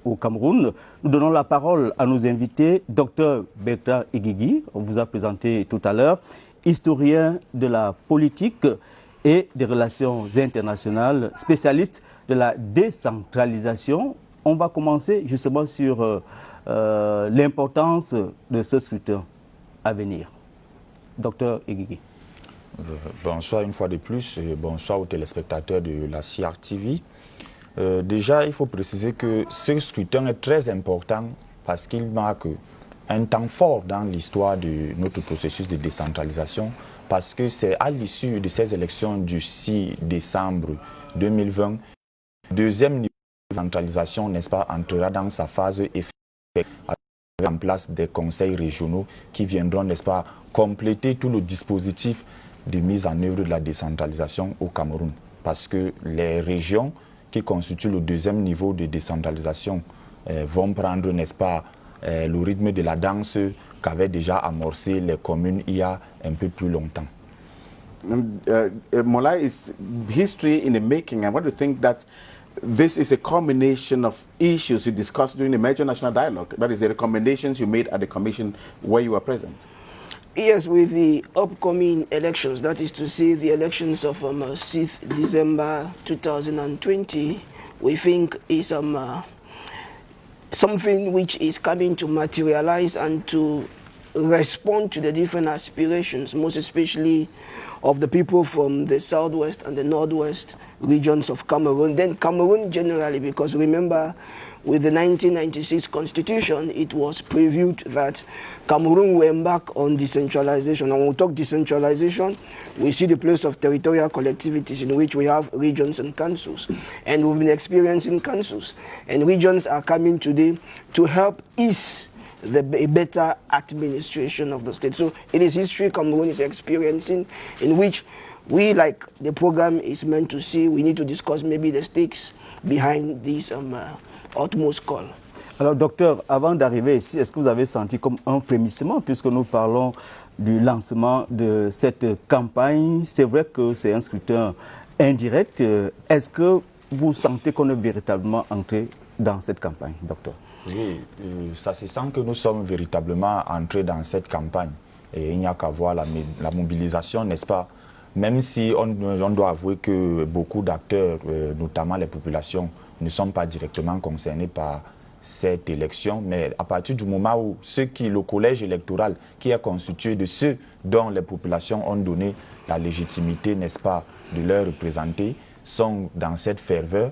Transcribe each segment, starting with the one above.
au Cameroun. Nous donnons la parole à nos invités. Dr Bertrand Igigi, on vous a présenté tout à l'heure, historien de la politique et des relations internationales, spécialiste de la décentralisation. On va commencer justement sur l'importance de ce scrutin à venir. Dr Igigi. Bonsoir une fois de plus et bonsoir aux téléspectateurs de la CR TV. Déjà, il faut préciser que ce scrutin est très important parce qu'il marque un temps fort dans l'histoire de notre processus de décentralisation, parce que c'est à l'issue de ces élections du 6 décembre 2020, le deuxième niveau de décentralisation, n'est-ce pas, entrera dans sa phase effective, avec en place des conseils régionaux qui viendront, n'est-ce pas, compléter tout le dispositif de mise en œuvre de la décentralisation au Cameroun. Parce que les régions qui constituent le deuxième niveau de décentralisation vont prendre, n'est-ce pas, le rythme de la danse qu'avaient déjà amorcé les communes il y a un peu plus longtemps. Mola, is history in the making. I want to think that this is a combination of issues you discussed during the Major National Dialogue. That is the recommendations you made at the Commission where you were present. Yes, with the upcoming elections, that is to say the elections of 6th December 2020, we think is something which is coming to materialize and to respond to the different aspirations, most especially of the people from the southwest and the northwest regions of Cameroon, then Cameroon generally, because remember, with the 1996 constitution, it was previewed that Cameroon will embark on decentralization. And when we talk decentralization, we see the place of territorial collectivities in which we have regions and councils. And we've been experiencing councils. And regions are coming today to help ease the better administration of the state. So it is history Cameroon is experiencing, in which we, like the program is meant to see, we need to discuss maybe the stakes behind this utmost call. Alors, docteur, avant d'arriver ici, est-ce que vous avez senti comme un frémissement, puisque nous parlons du lancement de cette campagne? C'est vrai que c'est un scrutin indirect. Est-ce que vous sentez qu'on est véritablement entré dans cette campagne, docteur? Oui, ça se sent que nous sommes véritablement entrés dans cette campagne. Et il n'y a qu'à voir la mobilisation, n'est-ce pas? Même si on doit avouer que beaucoup d'acteurs, notamment les populations, ne sont pas directement concernés par cette élection, mais à partir du moment où le collège électoral qui est constitué de ceux dont les populations ont donné la légitimité, n'est-ce pas, de leur représenter, sont dans cette ferveur,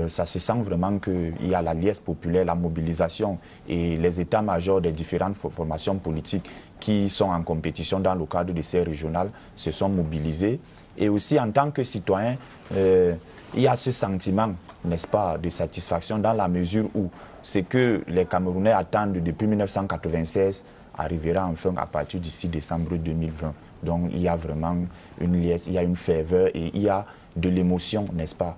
ça se sent vraiment qu'il y a la liesse populaire, la mobilisation et les états-majors des différentes formations politiques qui sont en compétition dans le cadre de ces régionales se sont mobilisés. Et aussi en tant que citoyen, il y a ce sentiment, n'est-ce pas, de satisfaction dans la mesure où ce que les Camerounais attendent depuis 1996 arrivera enfin à partir du 6 décembre 2020. Donc il y a vraiment une liesse, il y a une ferveur et il y a de l'émotion, n'est-ce pas,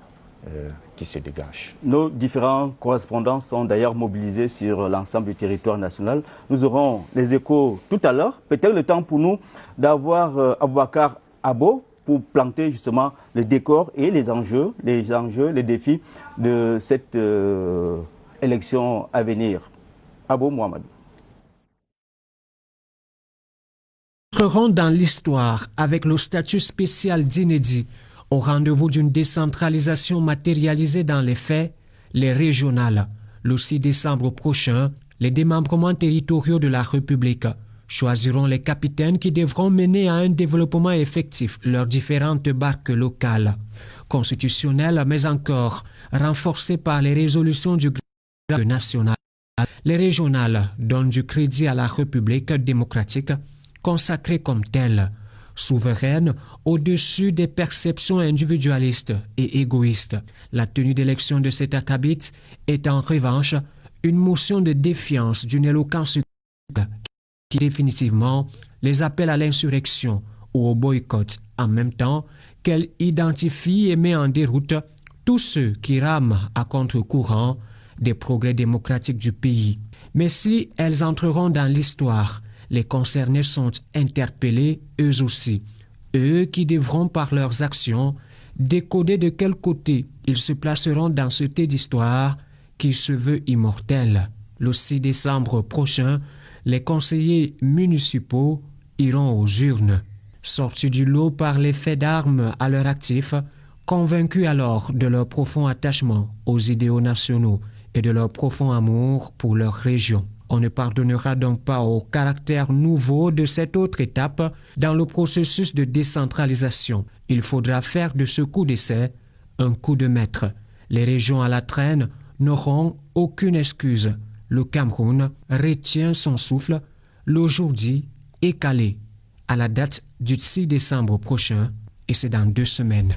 qui se dégage. Nos différents correspondants sont d'ailleurs mobilisés sur l'ensemble du territoire national. Nous aurons les échos tout à l'heure. Peut-être le temps pour nous d'avoir Aboubacar Abo pour planter justement le décor et les enjeux, les défis de cette élection à venir. Abo Mohamed. Entrerons dans l'histoire avec le statut spécial d'inédit. Au rendez-vous d'une décentralisation matérialisée dans les faits, les régionales. Le 6 décembre prochain, les démembrements territoriaux de la République choisiront les capitaines qui devront mener à un développement effectif leurs différentes barques locales, constitutionnelles mais encore renforcées par les résolutions du national. Les régionales donnent du crédit à la République démocratique, consacrée comme telle, souveraine au-dessus des perceptions individualistes et égoïstes. La tenue d'élection de cet acabit est en revanche une motion de défiance d'une éloquence qui définitivement les appelle à l'insurrection ou au boycott, en même temps qu'elle identifie et met en déroute tous ceux qui rament à contre-courant des progrès démocratiques du pays. Mais si elles entreront dans l'histoire, les concernés sont interpellés eux aussi, eux qui devront par leurs actions décoder de quel côté ils se placeront dans ce thé d'histoire qui se veut immortel. Le 6 décembre prochain, les conseillers municipaux iront aux urnes. Sortis du lot par les faits d'armes à leur actif, convaincus alors de leur profond attachement aux idéaux nationaux et de leur profond amour pour leur région. On ne pardonnera donc pas au caractère nouveau de cette autre étape dans le processus de décentralisation. Il faudra faire de ce coup d'essai un coup de maître. Les régions à la traîne n'auront aucune excuse. Le Cameroun retient son souffle. Le jour dit est calé à la date du 6 décembre prochain et c'est dans 2 semaines.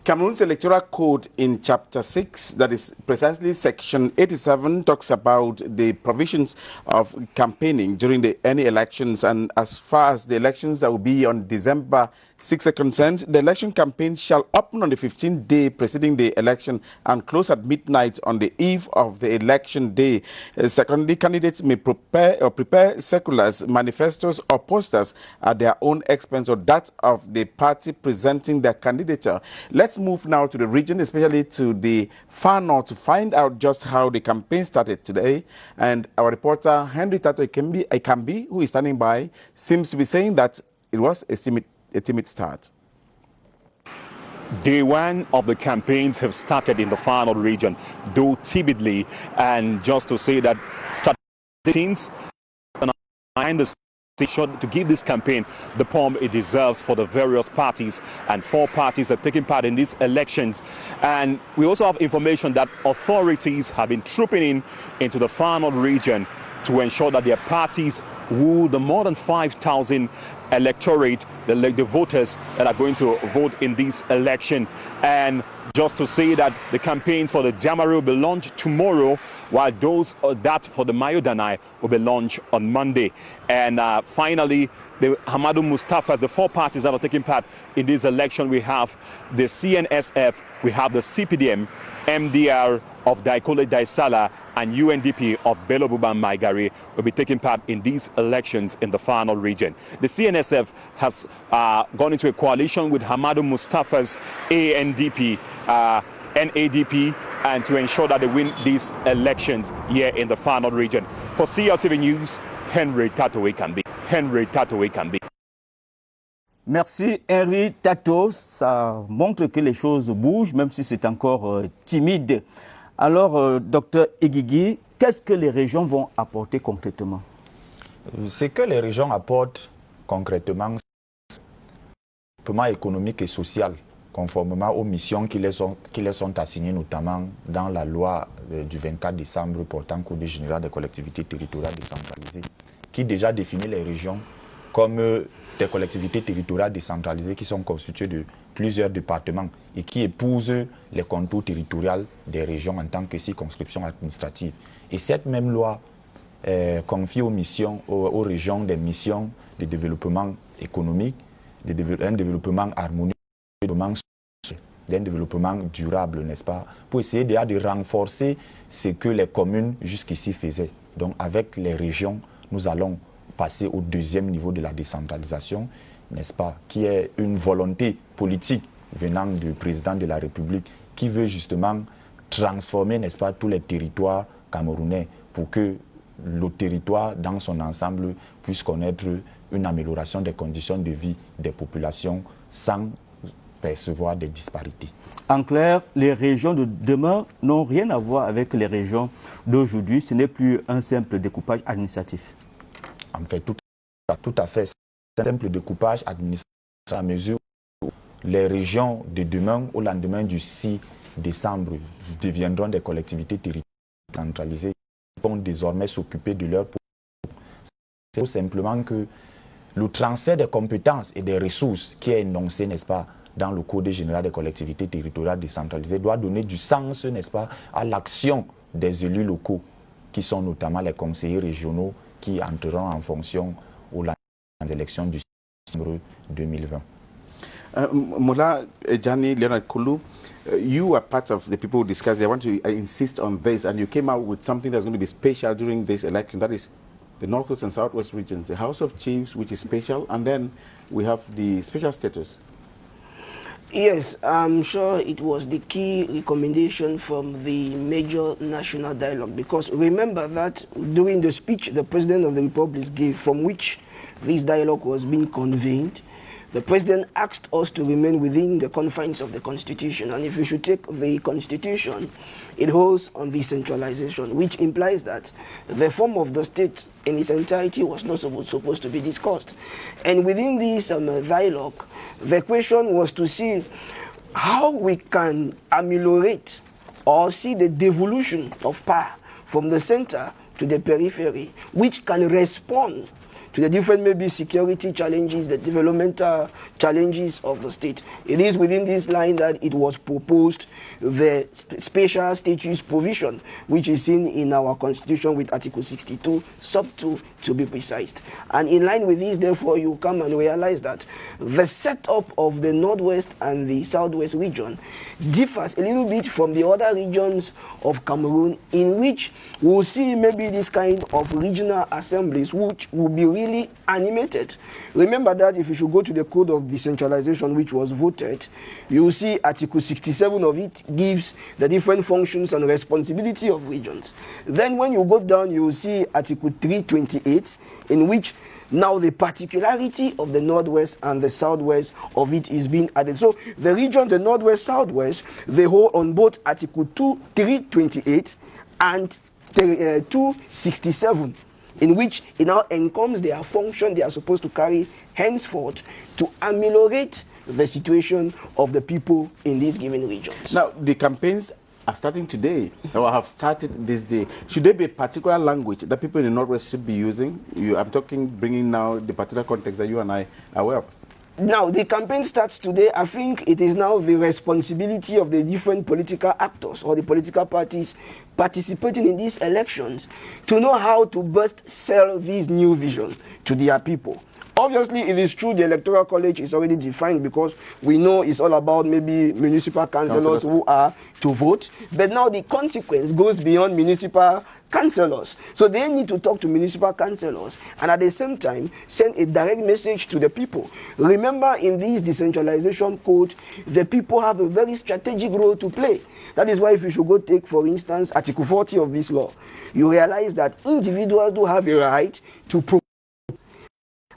Cameroon's electoral code in chapter 6, that is precisely section 87, talks about the provisions of campaigning during any elections. And as far as the elections that will be on December 6 are concerned, the election campaign shall open on the 15th day preceding the election and close at midnight on the eve of the election day. Secondly, candidates may prepare circulars, manifestos or posters at their own expense or that of the party presenting their candidature. Let's move now to the region, especially to the far north, to find out just how the campaign started today. And our reporter, Henry Tato Ekambi, who is standing by, seems to be saying that it was a timid start. Day one of the campaigns have started in the Far region, though timidly, and just to say that strategies behind the station to give this campaign the pomp it deserves for the various parties, and 4 parties are taking part in these elections. And we also have information that authorities have been trooping into the Far region to ensure that their parties woo the more than 5,000 electorate, the voters that are going to vote in this election. And just to say that the campaigns for the Jamari will be launched tomorrow, while those that for the Mayo Danai will be launched on Monday. And finally, the Hamadou Mustafa, the 4 parties that are taking part in this election, we have the CNSF, we have the CPDM, MDR of Daikole Daisala, and UNDP of Belobuba Maigari will be taking part in these elections in the Far region. The CNSF has gone into a coalition with Hamadou Mustafa's ANDP, NADP, and to ensure that they win these elections here in the Far region. For CLTV News, Henry Tato Ekambi. Henry Tato Ekambi. Merci Henry Tato, ça montre que les choses bougent, même si c'est encore timide. Alors, docteur Egigi, qu'est-ce que les régions vont apporter concrètement? Ce que les régions apportent concrètement, c'est le développement économique et social, conformément aux missions qui les sont assignées, notamment dans la loi du 24 décembre portant Code général des collectivités territoriales décentralisées, qui déjà définit les régions comme des collectivités territoriales décentralisées qui sont constituées de plusieurs départements et qui épousent les contours territoriaux des régions en tant que circonscription administrative. Et cette même loi confie aux régions des missions de développement économique, un développement harmonieux, d'un développement durable, n'est-ce pas, pour essayer déjà de renforcer ce que les communes jusqu'ici faisaient. Donc avec les régions, nous allons passer au 2e niveau de la décentralisation, n'est-ce pas, qui est une volonté politique venant du président de la République qui veut justement transformer, n'est-ce pas, tous les territoires camerounais pour que le territoire dans son ensemble puisse connaître une amélioration des conditions de vie des populations sans percevoir des disparités. En clair, les régions de demain n'ont rien à voir avec les régions d'aujourd'hui. Ce n'est plus un simple découpage administratif. En fait, tout à fait. C'est un simple découpage administratif à mesure où les régions de demain, au lendemain du 6 décembre, deviendront des collectivités territoriales centralisées qui vont désormais s'occuper de leur population. C'est tout simplement que le transfert des compétences et des ressources qui est énoncé, n'est-ce pas, dans le Code général des collectivités territoriales décentralisées doit donner du sens, n'est-ce pas, à l'action des élus locaux, qui sont notamment les conseillers régionaux qui entreront en fonction aux élections du décembre 2020. Mola Jani Leonard Kulu, you are part of the people who discuss. I want to insist on this, and you came out with something that's going to be special during this election. That is the Northwest and Southwest regions, the House of Chiefs, which is special, and then we have the special status. Yes, I'm sure it was the key recommendation from the major national dialogue, because remember that during the speech the President of the Republic gave, from which this dialogue was being convened, the President asked us to remain within the confines of the Constitution. And if you should take the Constitution, it holds on decentralization, which implies that the form of the state in its entirety was not supposed to be discussed. And within this dialogue, the question was to see how we can ameliorate or see the devolution of power from the center to the periphery, which can respond to the different maybe security challenges, the developmental challenges of the state. It is within this line that it was proposed the special status provision, which is seen in our constitution with Article 62, sub 2 to be precise. And in line with this, therefore, you come and realize that the setup of the Northwest and the Southwest region differs a little bit from the other regions of Cameroon, in which we'll see maybe this kind of regional assemblies which will be really animated. Remember that if you should go to the Code of Decentralization, which was voted, you will see Article 67 of it gives the different functions and responsibility of regions. Then when you go down, you will see Article 328, in which now the particularity of the Northwest and the Southwest of it is being added. So the region, the Northwest, Southwest, they hold on both Article 328 and 267, in which it now encompasses their function they are supposed to carry henceforth to ameliorate the situation of the people in these given regions. Now, the campaigns are starting today, or have started this day. Should there be a particular language that people in the Northwest should be using? I'm talking, bringing now the particular context that you and I are aware of. Now, the campaign starts today. I think it is now the responsibility of the different political actors or the political parties participating in these elections to know how to best sell this new vision to their people. Obviously, it is true the Electoral College is already defined, because we know it's all about maybe municipal councillors who are to vote. But now the consequence goes beyond municipal councillors. So they need to talk to municipal councillors and at the same time send a direct message to the people. Remember, in this decentralization code, the people have a very strategic role to play. That is why if you should go take, for instance, Article 40 of this law, you realize that individuals do have a right to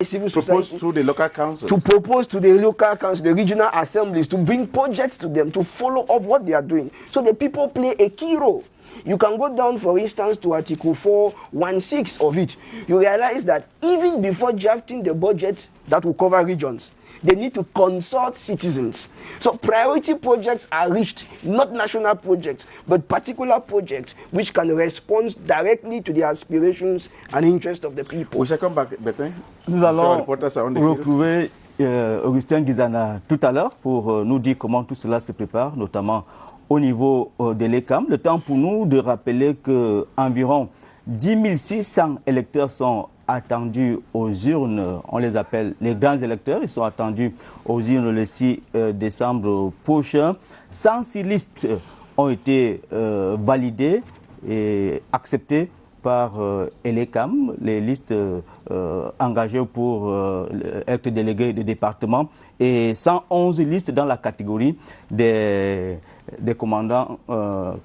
civil society, through the local council, to propose to the local council, the regional assemblies, to bring projects to them, to follow up what they are doing. So the people play a key role. You can go down, for instance, to Article 416 of it. You realize that even before drafting the budget that will cover regions, they need to consult citizens. So priority projects are reached, not national projects, but particular projects which can respond directly to the aspirations and interests of the people. We shall come back, Bertin. Nous allons retrouver Augustin Guizana tout à l'heure pour nous dire comment tout cela se prépare, notamment au niveau de l'ECAM. Le temps pour nous de rappeler qu'environ 10 600 électeurs sont attendus aux urnes. On les appelle les grands électeurs. Ils sont attendus aux urnes le 6 décembre prochain. 106 listes ont été validées et acceptées par l'ECAM, les listes engagées pour être délégués de département, et 111 listes dans la catégorie des commandants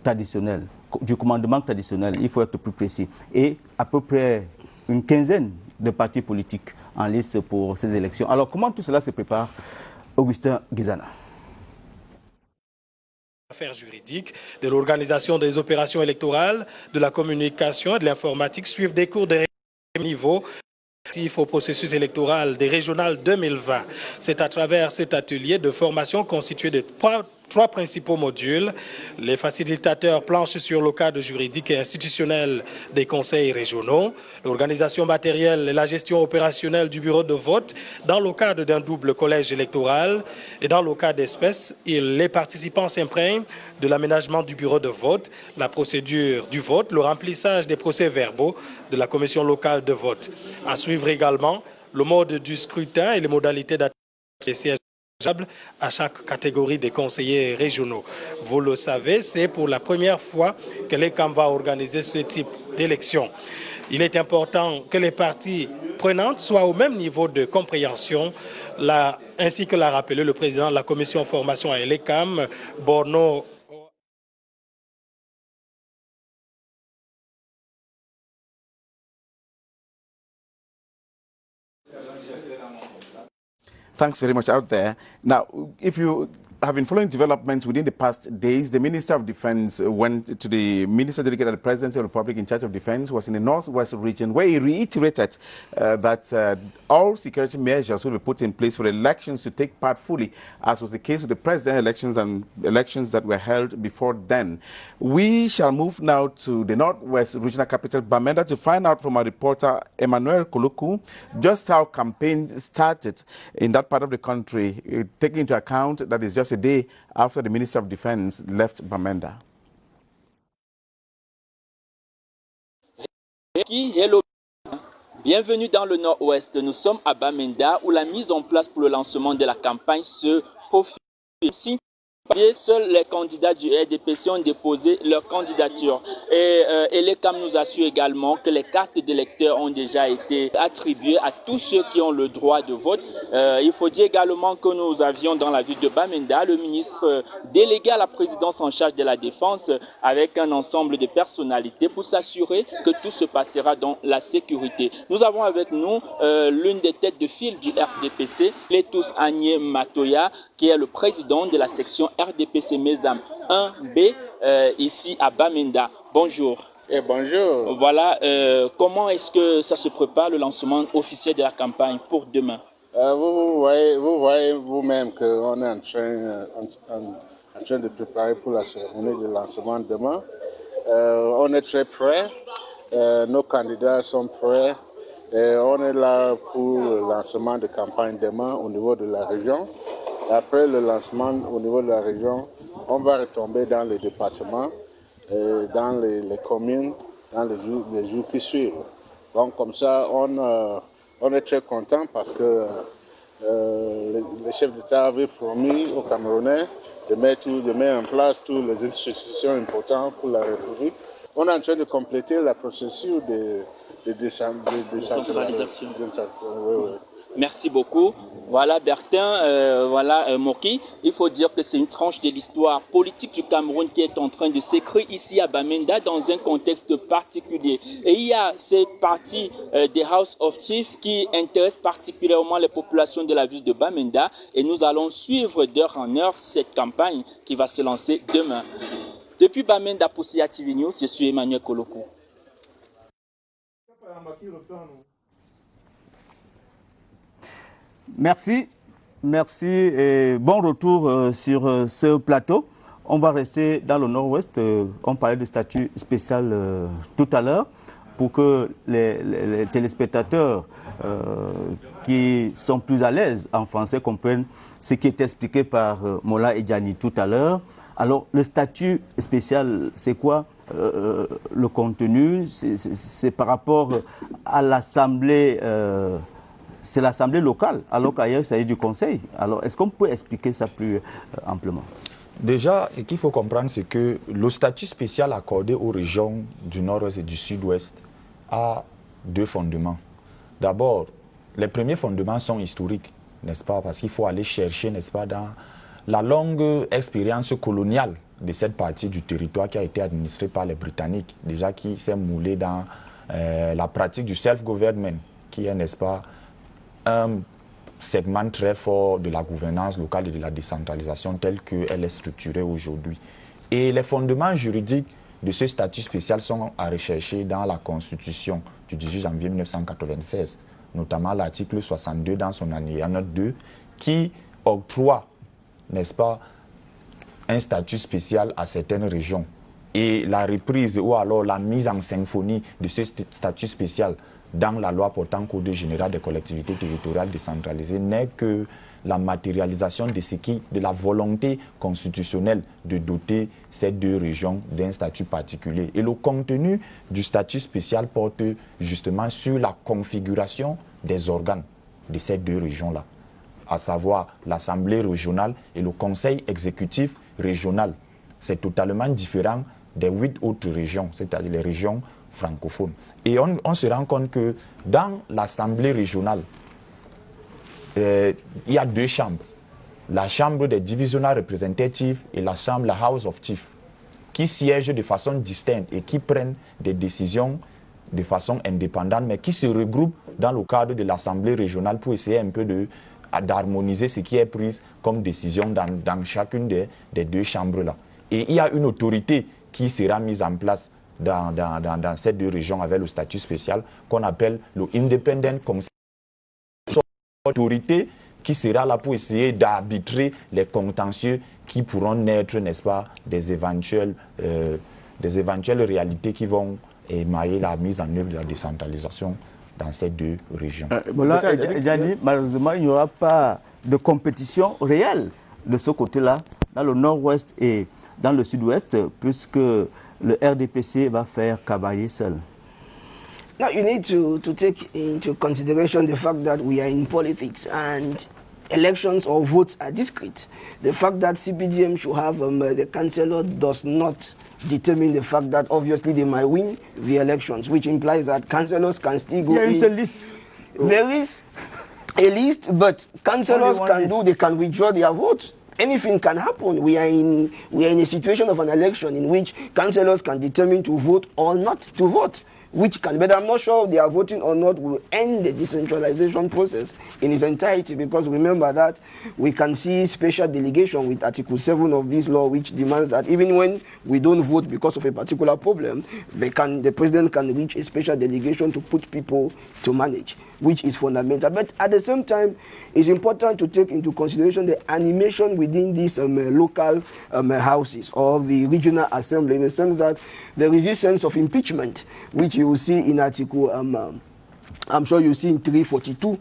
traditionnels, du commandement traditionnel, il faut être plus précis, et à peu près une quinzaine de partis politiques en liste pour ces élections. Alors comment tout cela se prépare, Augustin Guizana? Affaires juridiques, de l'organisation des opérations électorales, de la communication et de l'informatique suivent des cours de niveau au processus électoral des régionales 2020. C'est à travers cet atelier de formation constitué de trois principaux modules. Les facilitateurs planchent sur le cadre juridique et institutionnel des conseils régionaux, l'organisation matérielle et la gestion opérationnelle du bureau de vote dans le cadre d'un double collège électoral, et dans le cas d'espèce, les participants s'imprègnent de l'aménagement du bureau de vote, la procédure du vote, le remplissage des procès-verbaux de la commission locale de vote. À suivre également le mode du scrutin et les modalités d'attente des sièges à chaque catégorie des conseillers régionaux. Vous le savez, c'est pour la première fois que l'ECAM va organiser ce type d'élection. Il est important que les parties prenantes soient au même niveau de compréhension, ainsi que l'a rappelé le président de la commission formation à l'ECAM, Borno. Thanks very much out there. Now, if you have been following developments within the past days, the Minister of Defense went to the Minister dedicated at the Presidency of the Republic in charge of defense, was in the Northwest region, where he reiterated that all security measures will be put in place for elections to take part fully, as was the case with the presidential elections and elections that were held before then. We shall move now to the Northwest regional capital, Bamenda, to find out from our reporter, Emmanuel Kuluku, just how campaigns started in that part of the country, taking into account that it's just a day after the Minister of Defense left Bamenda. Hello. Bienvenue dans le Nord-Ouest. Nous sommes à Bamenda où la mise en place pour le lancement de la campagne se profile. Seuls les candidats du RDPC ont déposé leur candidature. Et l'ECAM nous assure également que les cartes d'électeurs ont déjà été attribuées à tous ceux qui ont le droit de vote. Il faut dire également que nous avions dans la ville de Bamenda le ministre délégué à la présidence en charge de la défense avec un ensemble de personnalités pour s'assurer que tout se passera dans la sécurité. Nous avons avec nous l'une des têtes de file du RDPC, Letus Agné Matoya, qui est le président de la section RDPC Mesam 1B ici à Bamenda. Bonjour. Et bonjour. Voilà, comment est-ce que ça se prépare le lancement officiel de la campagne pour demain? Vous voyez vous-même qu'on est en train de préparer pour la cérémonie de lancement demain. On est très prêts, nos candidats sont prêts. Et on est là pour le lancement de campagne demain au niveau de la région. Après le lancement au niveau de la région, on va retomber dans les départements, dans les communes, dans les jours qui suivent. Donc comme ça, on est très content parce que le chef d'État avait promis aux Camerounais de mettre en place toutes les institutions importantes pour la République. On est en train de compléter la procédure de décentralisation. Merci beaucoup. Voilà Bertin, voilà Moki. Il faut dire que c'est une tranche de l'histoire politique du Cameroun qui est en train de s'écrire ici à Bamenda dans un contexte particulier. Et il y a ces parties des House of Chiefs qui intéressent particulièrement les populations de la ville de Bamenda. Et nous allons suivre d'heure en heure cette campagne qui va se lancer demain. Depuis Bamenda pour CIA TV News, je suis Emmanuel Kuluku. Merci et bon retour sur ce plateau. On va rester dans le Nord-Ouest. On parlait de statut spécial tout à l'heure pour que les téléspectateurs qui sont plus à l'aise en français comprennent ce qui est expliqué par Mola Edjani tout à l'heure. Alors, le statut spécial, c'est quoi? Le contenu, c'est par rapport à l'Assemblée, c'est l'Assemblée locale, alors qu'ailleurs, il s'agit du Conseil. Alors, est-ce qu'on peut expliquer ça plus amplement? Déjà, ce qu'il faut comprendre, c'est que le statut spécial accordé aux régions du Nord-Ouest et du Sud-Ouest a deux fondements. D'abord, les premiers fondements sont historiques, n'est-ce pas? Parce qu'il faut aller chercher, n'est-ce pas, dans la longue expérience coloniale de cette partie du territoire qui a été administrée par les Britanniques, déjà qui s'est moulée dans la pratique du self-government, qui est, n'est-ce pas, un segment très fort de la gouvernance locale et de la décentralisation telle qu'elle est structurée aujourd'hui. Et les fondements juridiques de ce statut spécial sont à rechercher dans la Constitution du 18 janvier 1996, notamment l'article 62 dans son alinéa 2, qui octroie, n'est-ce pas, un statut spécial à certaines régions. Et la reprise ou alors la mise en symphonie de ce statut spécial dans la loi portant Code général des collectivités territoriales décentralisées n'est que la matérialisation de la volonté constitutionnelle de doter ces deux régions d'un statut particulier. Et le contenu du statut spécial porte justement sur la configuration des organes de ces deux régions-là, à savoir l'Assemblée régionale et le Conseil exécutif régional. C'est totalement différent des 8 autres régions, c'est-à-dire les régions francophones. Et on se rend compte que dans l'Assemblée régionale, il y a 2 chambres. La chambre des divisional représentatifs et la chambre, la House of Chiefs, qui siègent de façon distincte et qui prennent des décisions de façon indépendante, mais qui se regroupent dans le cadre de l'Assemblée régionale pour essayer un peu d'harmoniser ce qui est pris comme décision dans chacune des 2 chambres-là. Et il y a une autorité qui sera mise en place dans ces 2 régions avec le statut spécial qu'on appelle le Independent Commission. Autorité qui sera là pour essayer d'arbitrer les contentieux qui pourront naître, n'est-ce pas, des éventuelles réalités qui vont émailler la mise en œuvre de la décentralisation dans ces 2 régions. Voilà, Gianni, malheureusement, il n'y aura pas de compétition réelle de ce côté-là, dans le nord-ouest et dans le sud-ouest, puisque le RDPC va faire cavalier seul. Now, you need to take into consideration the fact that we are in politics and elections or votes are discrete. The fact that CPDM should have the councillor does not determine the fact that obviously they might win the elections, which implies that councillors can still go in. There is a list. There is a list, but councillors they can withdraw their votes. Anything can happen. We are in a situation of an election in which councillors can determine to vote or not to vote, which can, but I'm not sure if they are voting or not will end the decentralization process in its entirety, because remember that we can see special delegation with Article 7 of this law, which demands that even when we don't vote because of a particular problem, the president can reach a special delegation to put people to manage, which is fundamental. But at the same time, it's important to take into consideration the animation within these local houses or the regional assembly, in the sense that there is this sense of impeachment, which you will see in Article, I'm sure you see in 342,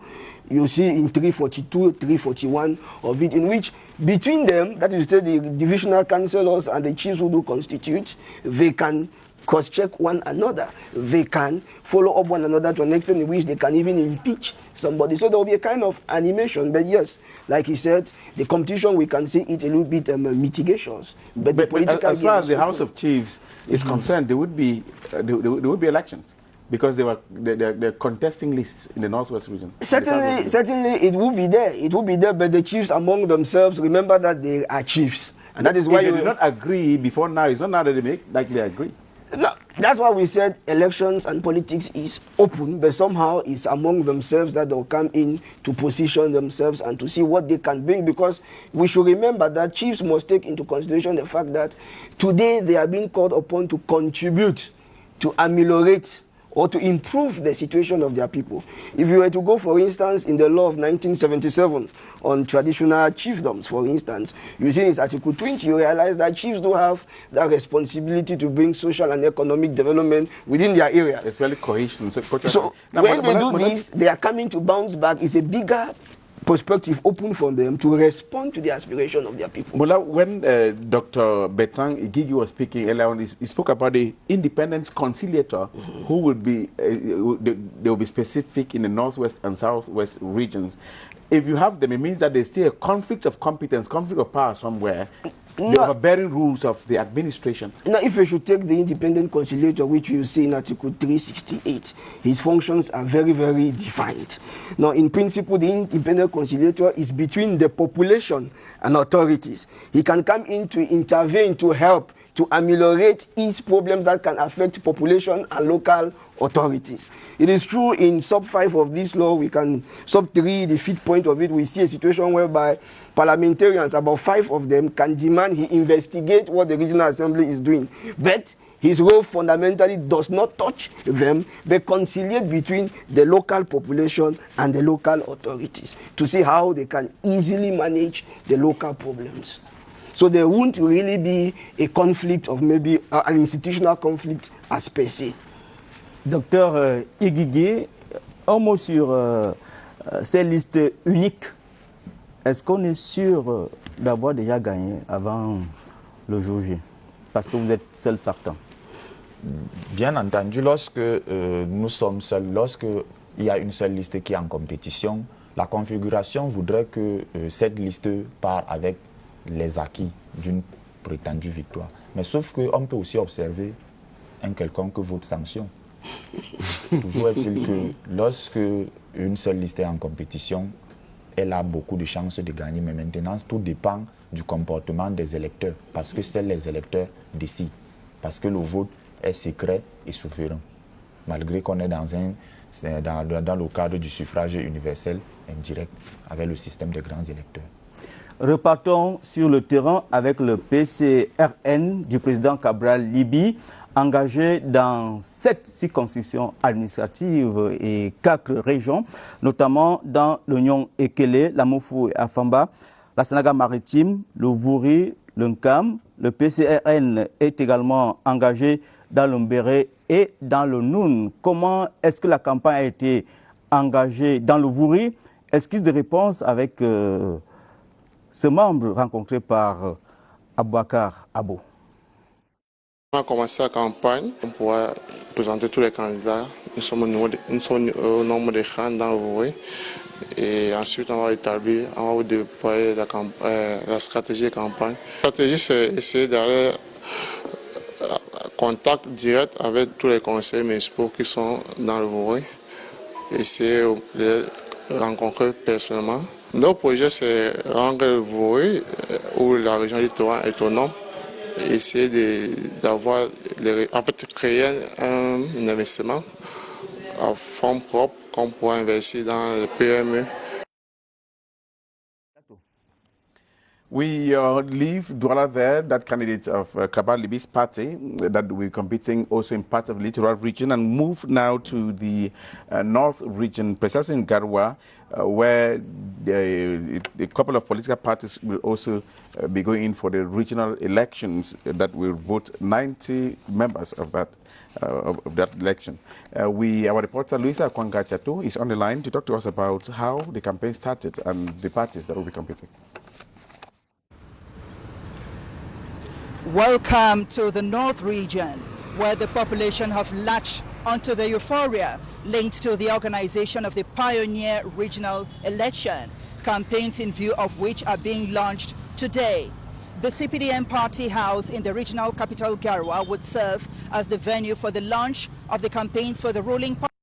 you see in 342, 341 of it, in which between them, that is to say the divisional councillors and the chiefs who do constitute, they can cross-check one another. They can follow up one another to an extent in which they can even impeach somebody. So there will be a kind of animation. But yes, like he said, the competition, we can see it a little bit mitigations. But the political as far as the House of Chiefs is concerned, there would be elections, because they're contesting lists in the Northwest region. Certainly, it will be there. It will be there. But the chiefs among themselves, remember that they are chiefs, and that is why they did not agree before now. It's not now that they agree. No, that's why we said elections and politics is open, but somehow it's among themselves that they'll come in to position themselves and to see what they can bring, because we should remember that chiefs must take into consideration the fact that today they are being called upon to contribute to ameliorate or to improve the situation of their people. If you were to go, for instance, in the law of 1977 on traditional chiefdoms, for instance, you see in Article 20, you realize that chiefs do have that responsibility to bring social and economic development within their areas. Especially cohesion. So when they do this, they are coming to bounce back. It's a bigger perspective open for them to respond to the aspiration of their people. Mula, when Dr. Bertrand Igigi was speaking earlier on, he spoke about the independent conciliator who would be, they will be specific in the Northwest and Southwest regions. If you have them, it means that there's still a conflict of competence, conflict of power somewhere. The overbearing rules of the administration. Now, if you should take the independent conciliator, which you see in Article 368, his functions are very, very defined. Now, in principle, the independent conciliator is between the population and authorities. He can come in to intervene, to help, to ameliorate each problems that can affect population and local authorities. It is true in sub 5 of this law, sub 3, the 5th point of it, we see a situation whereby parliamentarians, about 5 of them, can demand he investigate what the regional assembly is doing. But his role fundamentally does not touch them, but conciliate between the local population and the local authorities to see how they can easily manage the local problems. So there won't really be a conflict of maybe an institutional conflict as per se. Docteur Igigi, un mot sur ces listes uniques. Est-ce qu'on est sûr d'avoir déjà gagné avant le jour J? Parce que vous êtes seul partant. Bien entendu, lorsque nous sommes seuls, lorsqu'il y a une seule liste qui est en compétition, la configuration voudrait que cette liste part avec les acquis d'une prétendue victoire. Mais sauf qu'on peut aussi observer un quelconque vote sanction. Toujours est-il que lorsque une seule liste est en compétition, elle a beaucoup de chances de gagner. Mais maintenant, tout dépend du comportement des électeurs. Parce que seuls les électeurs décident. Parce que le vote est secret et souverain. Malgré qu'on est dans le cadre du suffrage universel indirect avec le système des grands électeurs. Repartons sur le terrain avec le PCRN du président Cabral Libye, engagé dans 7 circonscriptions administratives et 4 régions, notamment dans l'Union Ekele, la Moufou et Afamba, la Sénaga maritime, le Vouri, le Nkam. Le PCRN est également engagé dans le Mbéré et dans le Noun. Comment est-ce que la campagne a été engagée dans le Vouri? Esquisse de réponse avec ce membre rencontré par Abouakar Abo. On a commencé la campagne pour présenter tous les candidats. Nous sommes au nombre de gens dans le Vouri. Et ensuite, on va établir, on va déployer la stratégie de campagne. La stratégie, c'est essayer d'aller en contact direct avec tous les conseillers municipaux qui sont dans le Vouri. Essayer de les rencontrer personnellement. Notre projet, c'est rendre le Vouri ou la région littorale autonome. Essayer d'avoir, en fait, créer un investissement en fonds propres qu'on pourra investir dans le PME. We leave Douala there, that candidate of Cabral Libye's party that will be competing also in parts of the littoral region, and move now to the north region, precisely in Garoua, where a couple of political parties will also be going in for the regional elections that will vote 90 members of that election. Our reporter Luisa Kwanga Chato is on the line to talk to us about how the campaign started and the parties that will be competing. Welcome to the North region, where the population have latched onto the euphoria linked to the organization of the Pioneer Regional Election, campaigns in view of which are being launched today. The CPDM party house in the regional capital Garoua would serve as the venue for the launch of the campaigns for the ruling party,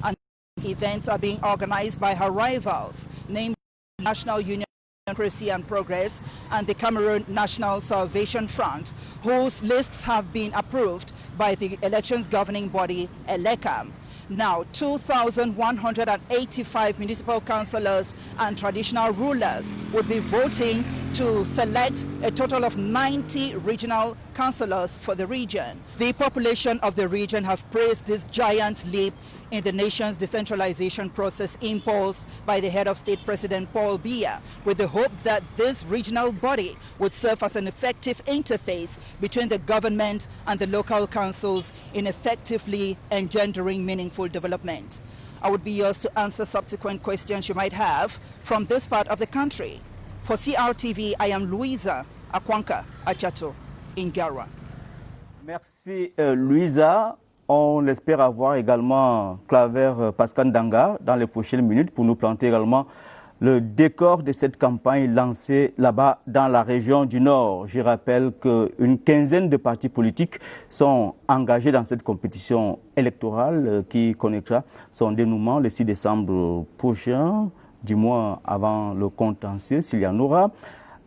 and events are being organized by her rivals, named National Union Democracy and Progress and the Cameroon National Salvation Front, whose lists have been approved by the elections governing body ELECAM. Now, 2,185 municipal councillors and traditional rulers would be voting to select a total of 90 regional councillors for the region. The population of the region have praised this giant leap in the nation's decentralization process impulsed by the head of state, President Paul Biya, with the hope that this regional body would serve as an effective interface between the government and the local councils in effectively engendering meaningful development. I would be yours to answer subsequent questions you might have from this part of the country. For CRTV, I am Louisa Akwanka Achato in Garoua. Merci Louisa. On espère avoir également Claver Pascal Danga dans les prochaines minutes pour nous planter également le décor de cette campagne lancée là-bas dans la région du Nord. Je rappelle qu'une quinzaine de partis politiques sont engagés dans cette compétition électorale qui connaîtra son dénouement le 6 décembre prochain, du mois avant le contentieux s'il y en aura.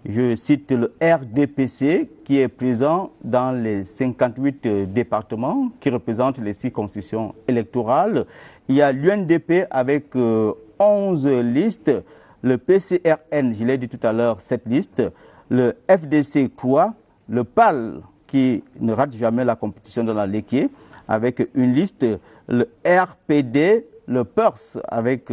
Je cite le RDPC qui est présent dans les 58 départements qui représentent les circonscriptions électorales. Il y a l'UNDP avec 11 listes, le PCRN, je l'ai dit tout à l'heure, 7 listes, le FDC 3, le PAL qui ne rate jamais la compétition dans la Léquier avec une liste, le RPD, le PURS avec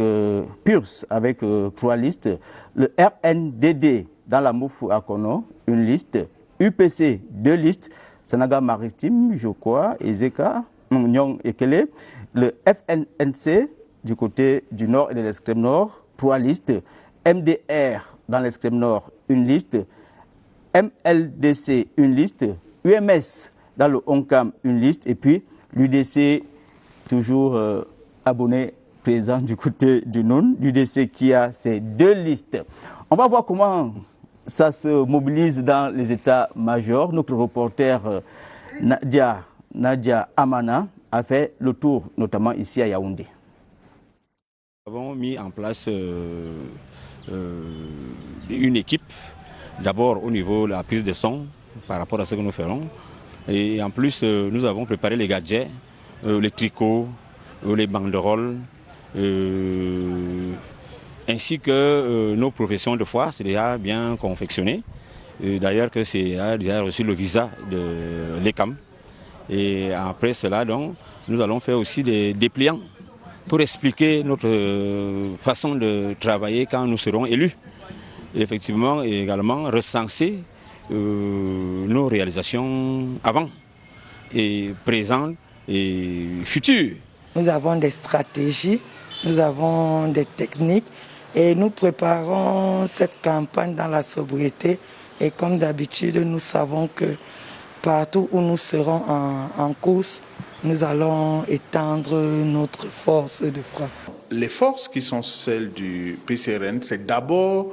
3 listes, le RNDD dans la Moufou Akono, une liste, UPC, 2 listes, Sénaga Maritime, je crois, Ezeka, Nyong Ekele, le FNNC du côté du nord et de l'extrême nord, 3 listes, MDR dans l'extrême nord, une liste, MLDC, une liste, UMS dans le Onkam, une liste, et puis l'UDC, toujours abonné présent du côté du Noun, l'UDC qui a ces 2 listes. On va voir comment ça se mobilise dans les états-majors. Notre reporter Nadia Amana a fait le tour, notamment ici à Yaoundé. Nous avons mis en place une équipe, d'abord au niveau de la prise de son par rapport à ce que nous ferons. Et en plus, nous avons préparé les gadgets, les tricots, les banderoles, ainsi que nos professions de foi, c'est déjà bien confectionné. D'ailleurs, que c'est déjà reçu le visa de l'ECAM. Et après cela, donc, nous allons faire aussi des dépliants pour expliquer notre façon de travailler quand nous serons élus. Et effectivement, et également recenser nos réalisations avant, et présentes et futures. Nous avons des stratégies, nous avons des techniques et nous préparons cette campagne dans la sobriété. Et comme d'habitude, nous savons que partout où nous serons en course, nous allons étendre notre force de frappe. Les forces qui sont celles du PCRN, c'est d'abord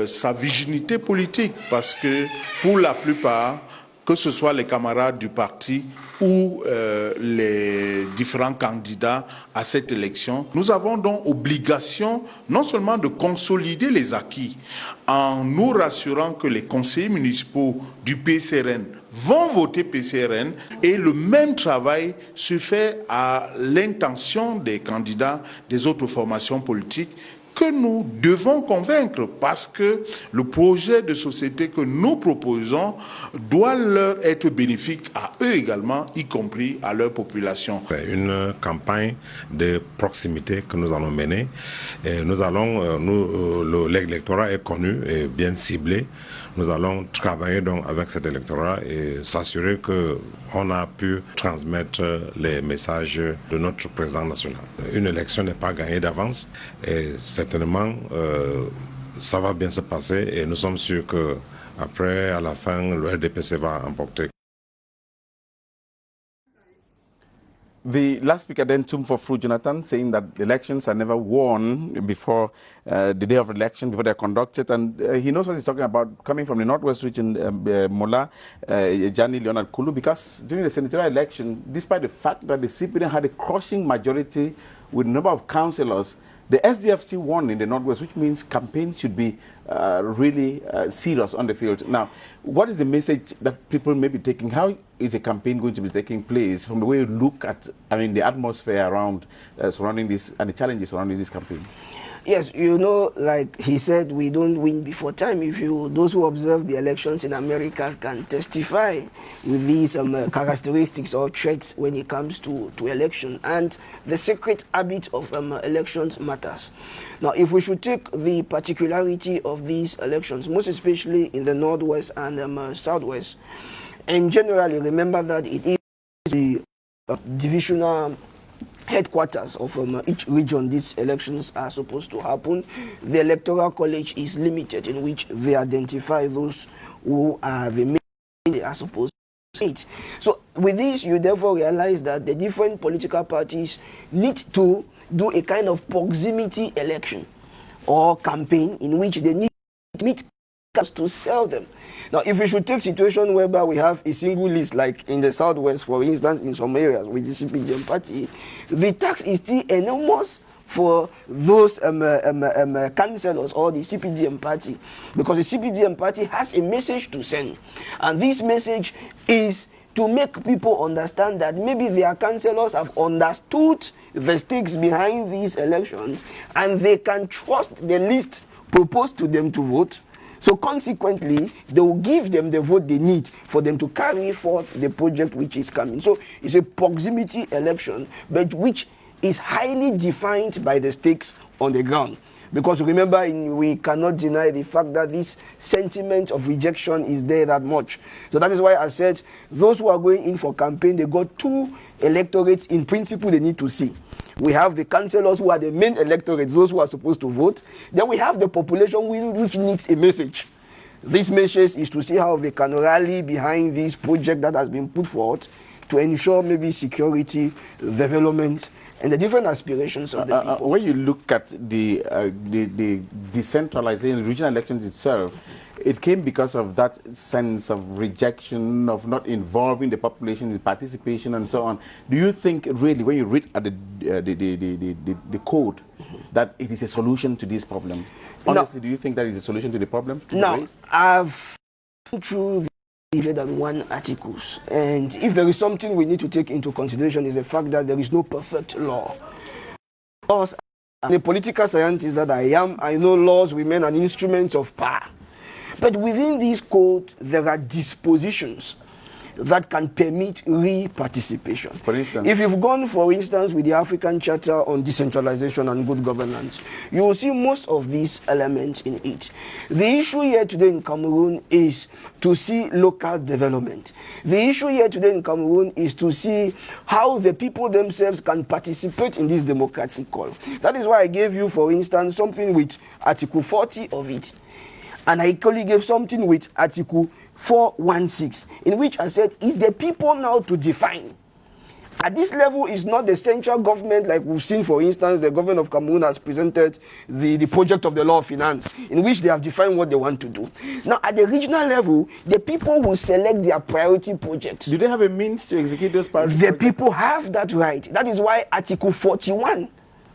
sa virginité politique, parce que pour la plupart, que ce soit les camarades du parti ou les différents candidats à cette élection, nous avons donc obligation non seulement de consolider les acquis en nous rassurant que les conseillers municipaux du PCRN vont voter PCRN, et le même travail se fait à l'intention des candidats des autres formations politiques que nous devons convaincre, parce que le projet de société que nous proposons doit leur être bénéfique à eux également, y compris à leur population. C'est une campagne de proximité que nous allons mener. Et nous allons, l'électorat est connu et bien ciblé. Nous allons travailler donc avec cet électorat et s'assurer qu'on a pu transmettre les messages de notre président national. Une élection n'est pas gagnée d'avance et certainement ça va bien se passer et nous sommes sûrs qu'après, à la fin, le RDPC va emporter. The last speaker then took for Fru Jonathan, saying that the elections are never won before the day of election, before they're conducted. And he knows what he's talking about, coming from the Northwest region, Mola, Jani Leonard Kulu, because during the senatorial election, despite the fact that the CPD had a crushing majority with a number of councillors, the SDFC won in the Northwest, which means campaigns should be really serious on the field. Now, what is the message that people may be taking? How is a campaign going to be taking place from the way you look at, the atmosphere around surrounding this and the challenges surrounding this campaign? Yes, you know, like he said, we don't win before time. Those who observe the elections in America can testify with these characteristics or traits when it comes to election. And the secret habit of elections matters. Now, if we should take the particularity of these elections, most especially in the Northwest and Southwest, and generally remember that it is the divisional headquarters of each region these elections are supposed to happen. The Electoral College is limited, in which they identify those who are the main they are supposed to meet. So with this, you therefore realize that the different political parties need to do a kind of proximity election or campaign in which they need to meet to sell them. Now, if we should take a situation whereby we have a single list, like in the Southwest, for instance, in some areas with the CPDM party, the tax is still enormous for those councillors or the CPDM party, because the CPDM party has a message to send. And this message is to make people understand that maybe their councillors have understood the stakes behind these elections and they can trust the list proposed to them to vote. So consequently, they will give them the vote they need for them to carry forth the project which is coming. So it's a proximity election, but which is highly defined by the stakes on the ground. Because remember, we cannot deny the fact that this sentiment of rejection is there that much. So that is why I said those who are going in for campaign, they got two electorates in principle they need to see. We have the councillors who are the main electorates, those who are supposed to vote. Then we have the population which needs a message. This message is to see how they can rally behind this project that has been put forward to ensure maybe security, development, and the different aspirations of the people. When you look at the decentralization, regional elections itself, it came because of that sense of rejection, of not involving the population in participation and so on. Do you think really, when you read at the code, that it is a solution to these problems? Honestly, do you think that is a solution to the problem? Now, I've gone through the 101 articles, and if there is something we need to take into consideration is the fact that there is no perfect law. Because I'm a political scientist that I am, I know laws remain an instrument of power. But within this code, there are dispositions that can permit re-participation. For instance? If you've gone, for instance, with the African Charter on Decentralization and Good Governance, you will see most of these elements in it. The issue here today in Cameroon is to see local development. The issue here today in Cameroon is to see how the people themselves can participate in this democratic call. That is why I gave you, for instance, something with Article 40 of it. And I equally gave something with Article 416, in which I said, it's the people now to define. At this level, it's not the central government, like we've seen, for instance, the government of Cameroon has presented the project of the law of finance, in which they have defined what they want to do. Now, at the regional level, the people will select their priority projects. Do they have a means to execute those priority projects? The people have that right. That is why Article 41,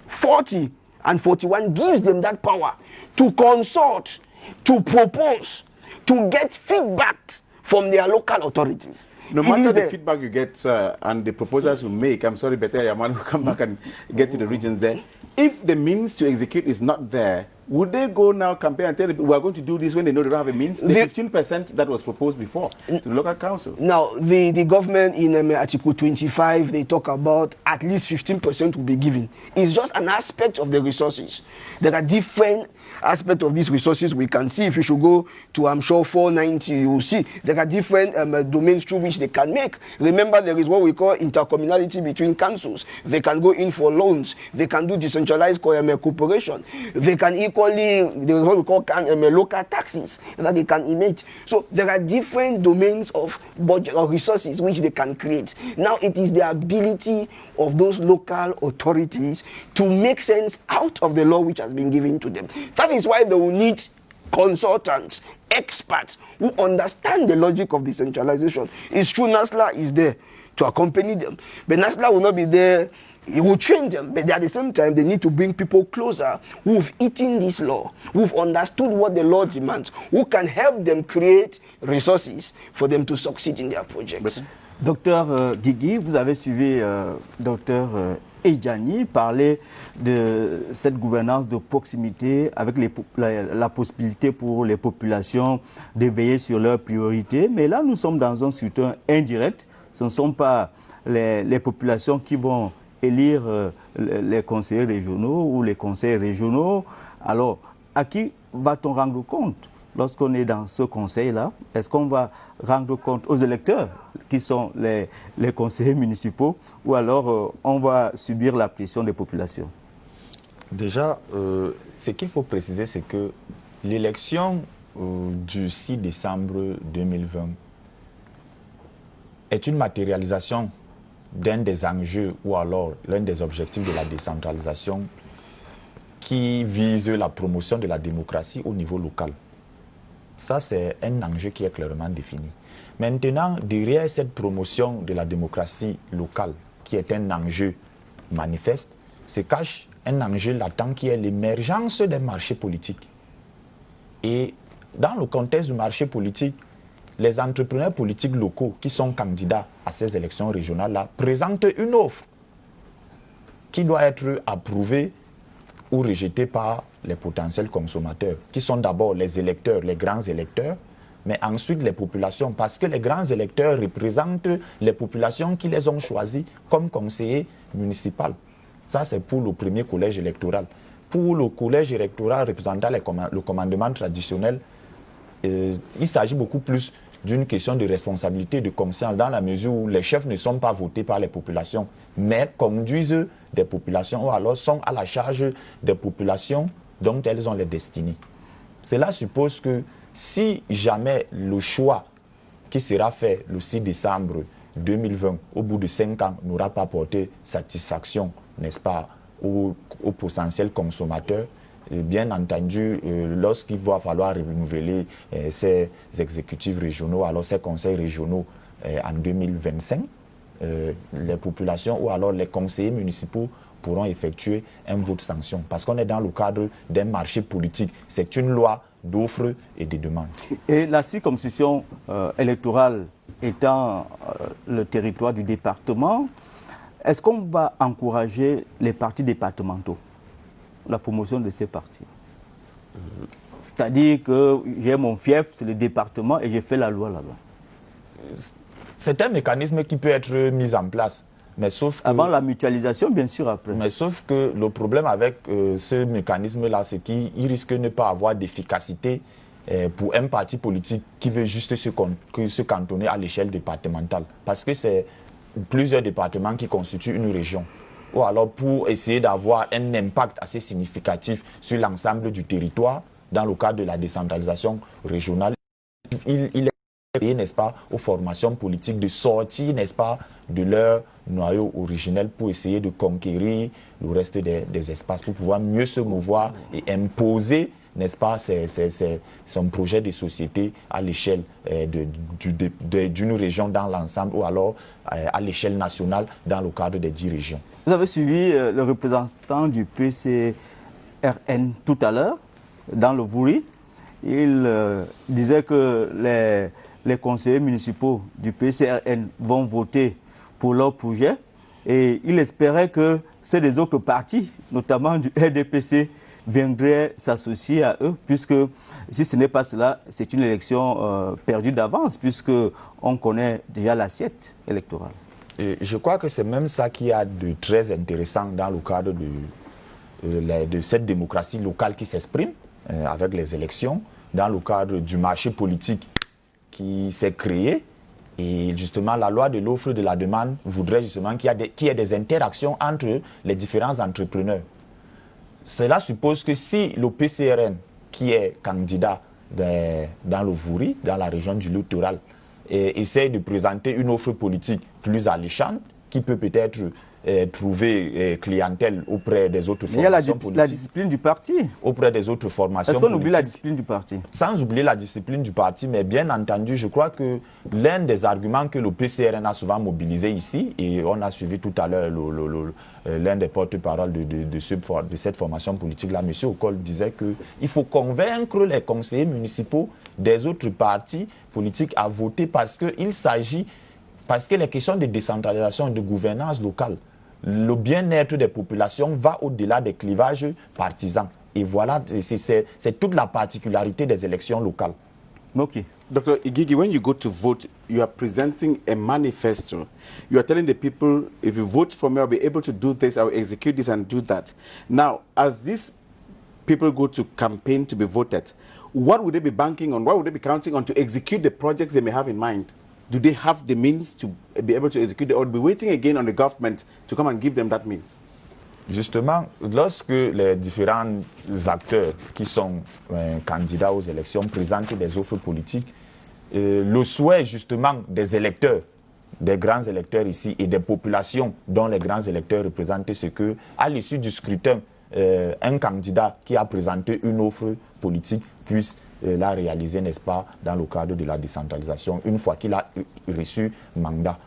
40, and 41 gives them that power to consult, to propose, to get feedback from their local authorities. No matter the feedback you get and the proposals you make, I'm sorry, Better Yaman will come back and get to the regions there. If the means to execute is not there, would they go now campaign and tell people we are going to do this when they know they don't have a means? The 15% that was proposed before to the local council. Now, the government in Article 25, they talk about at least 15% will be given. It's just an aspect of the resources. There are different aspects of these resources we can see. If you should go to, I'm sure, 490, you will see there are different domains through which they can make. Remember, there is what we call intercommunality between councils. They can go in for loans. They can do decentralized cooperation. They can equally, there is what we call local taxes that they can emit. So there are different domains of budget or resources which they can create. Now it is the ability of those local authorities to make sense out of the law which has been given to them. That is why they will need consultants, experts who understand the logic of decentralization. It's true NASLA is there to accompany them, but NASLA will not be there. It will train them, but at the same time, they need to bring people closer who've eaten this law, who've understood what the law demands, who can help them create resources for them to succeed in their projects. Docteur Guigui, vous avez suivi Docteur Ejani parler de cette gouvernance de proximité avec la possibilité pour les populations de veiller sur leurs priorités. Mais là, nous sommes dans un scrutin indirect. Ce ne sont pas les populations qui vont élire les conseillers régionaux ou les conseils régionaux. Alors, à qui va-t-on rendre compte lorsqu'on est dans ce conseil-là? Est-ce qu'on va rendre compte aux électeurs qui sont les conseillers municipaux ou alors on va subir la pression des populations? Déjà, ce qu'il faut préciser, c'est que l'élection du 6 décembre 2020 est une matérialisation d'un des enjeux ou alors l'un des objectifs de la décentralisation qui vise la promotion de la démocratie au niveau local. Ça, c'est un enjeu qui est clairement défini. Maintenant, derrière cette promotion de la démocratie locale, qui est un enjeu manifeste, se cache un enjeu latent qui est l'émergence des marchés politiques. Et dans le contexte du marché politique, les entrepreneurs politiques locaux qui sont candidats à ces élections régionales-là présentent une offre qui doit être approuvée ou rejetée par les potentiels consommateurs, qui sont d'abord les électeurs, les grands électeurs, mais ensuite les populations, parce que les grands électeurs représentent les populations qui les ont choisis comme conseillers municipaux. Ça, c'est pour le premier collège électoral. Pour le collège électoral représentant le commandement traditionnel, il s'agit beaucoup plus d'une question de responsabilité, de conscience, dans la mesure où les chefs ne sont pas votés par les populations, mais conduisent des populations ou alors sont à la charge des populations dont elles ont les destinées. Cela suppose que si jamais le choix qui sera fait le 6 décembre 2020, au bout de 5 ans, n'aura pas porté satisfaction, n'est-ce pas, aux potentiels consommateurs, bien entendu, lorsqu'il va falloir renouveler ces exécutifs régionaux, alors ces conseils régionaux en 2025, les populations ou alors les conseillers municipaux pourront effectuer un vote sanction. Parce qu'on est dans le cadre d'un marché politique. C'est une loi d'offres et de demandes. Et la circonscription électorale étant le territoire du département, est-ce qu'on va encourager les partis départementaux, la promotion de ces partis? C'est-à-dire que j'ai mon fief, c'est le département et j'ai fait la loi là-bas. C'est un mécanisme qui peut être mis en place. Mais sauf que, avant la mutualisation, bien sûr, après. Mais sauf que le problème avec ce mécanisme-là, c'est qu'il risque de ne pas avoir d'efficacité pour un parti politique qui veut juste se cantonner à l'échelle départementale. Parce que c'est plusieurs départements qui constituent une région. Ou alors pour essayer d'avoir un impact assez significatif sur l'ensemble du territoire, dans le cadre de la décentralisation régionale, il est créé, n'est-ce pas, aux formations politiques de sortir, n'est-ce pas, de leur noyau originel pour essayer de conquérir le reste des espaces, pour pouvoir mieux se mouvoir et imposer, n'est-ce pas, son projet de société à l'échelle d'une région dans l'ensemble ou alors à l'échelle nationale dans le cadre des 10 régions. Vous avez suivi le représentant du PCRN tout à l'heure, dans le Vouri. Il disait que les conseillers municipaux du PCRN vont voter pour leur projet et il espérait que ces autres partis, notamment du RDPC, viendraient s'associer à eux, puisque si ce n'est pas cela, c'est une élection perdue d'avance, puisqu'on connaît déjà l'assiette électorale. Et je crois que c'est même ça qui a de très intéressant dans le cadre de cette démocratie locale qui s'exprime avec les élections, dans le cadre du marché politique qui s'est créé. Et justement, la loi de l'offre et de la demande voudrait justement qu'il y ait des interactions entre les différents entrepreneurs. Cela suppose que si le PCRN, qui est candidat dans le Vouri, dans la région du littoral, essaie de présenter une offre politique plus alléchante, qui peut peut-être trouver clientèle auprès des autres formations politiques. Il y a la discipline du parti. Auprès des autres formations politiques. Est-ce qu'on oublie la discipline du parti? Sans oublier la discipline du parti, mais bien entendu, je crois que l'un des arguments que le PCRN a souvent mobilisé ici, et on a suivi tout à l'heure l'un des porte-parole de cette formation politique-là, M. Okol, disait qu'il faut convaincre les conseillers municipaux des autres partis politiques à voter parce que les questions de décentralisation et de gouvernance locale, le bien-être des populations va au-delà des clivages partisans. Et voilà, c'est toute la particularité des élections locales. Okay. Dr. Igigi, when you go to vote, you are presenting a manifesto. You are telling the people, if you vote for me, I'll be able to do this, I'll execute this and do that. Now, as these people go to campaign to be voted, what would they be banking on? What would they be counting on to execute the projects they may have in mind? Do they have the means to be able to execute it, or be waiting again on the government to come and give them that means? Justement, lorsque les différents acteurs qui sont candidats aux élections présentent des offres politiques, le souhait justement des électeurs, des grands électeurs ici et des populations dont les grands électeurs représentent, c'est que à l'issue du scrutin, un candidat qui a présenté une offre politique puisse la réaliser, n'est-ce pas, dans le cadre de la décentralisation, une fois qu'il a reçu mandat.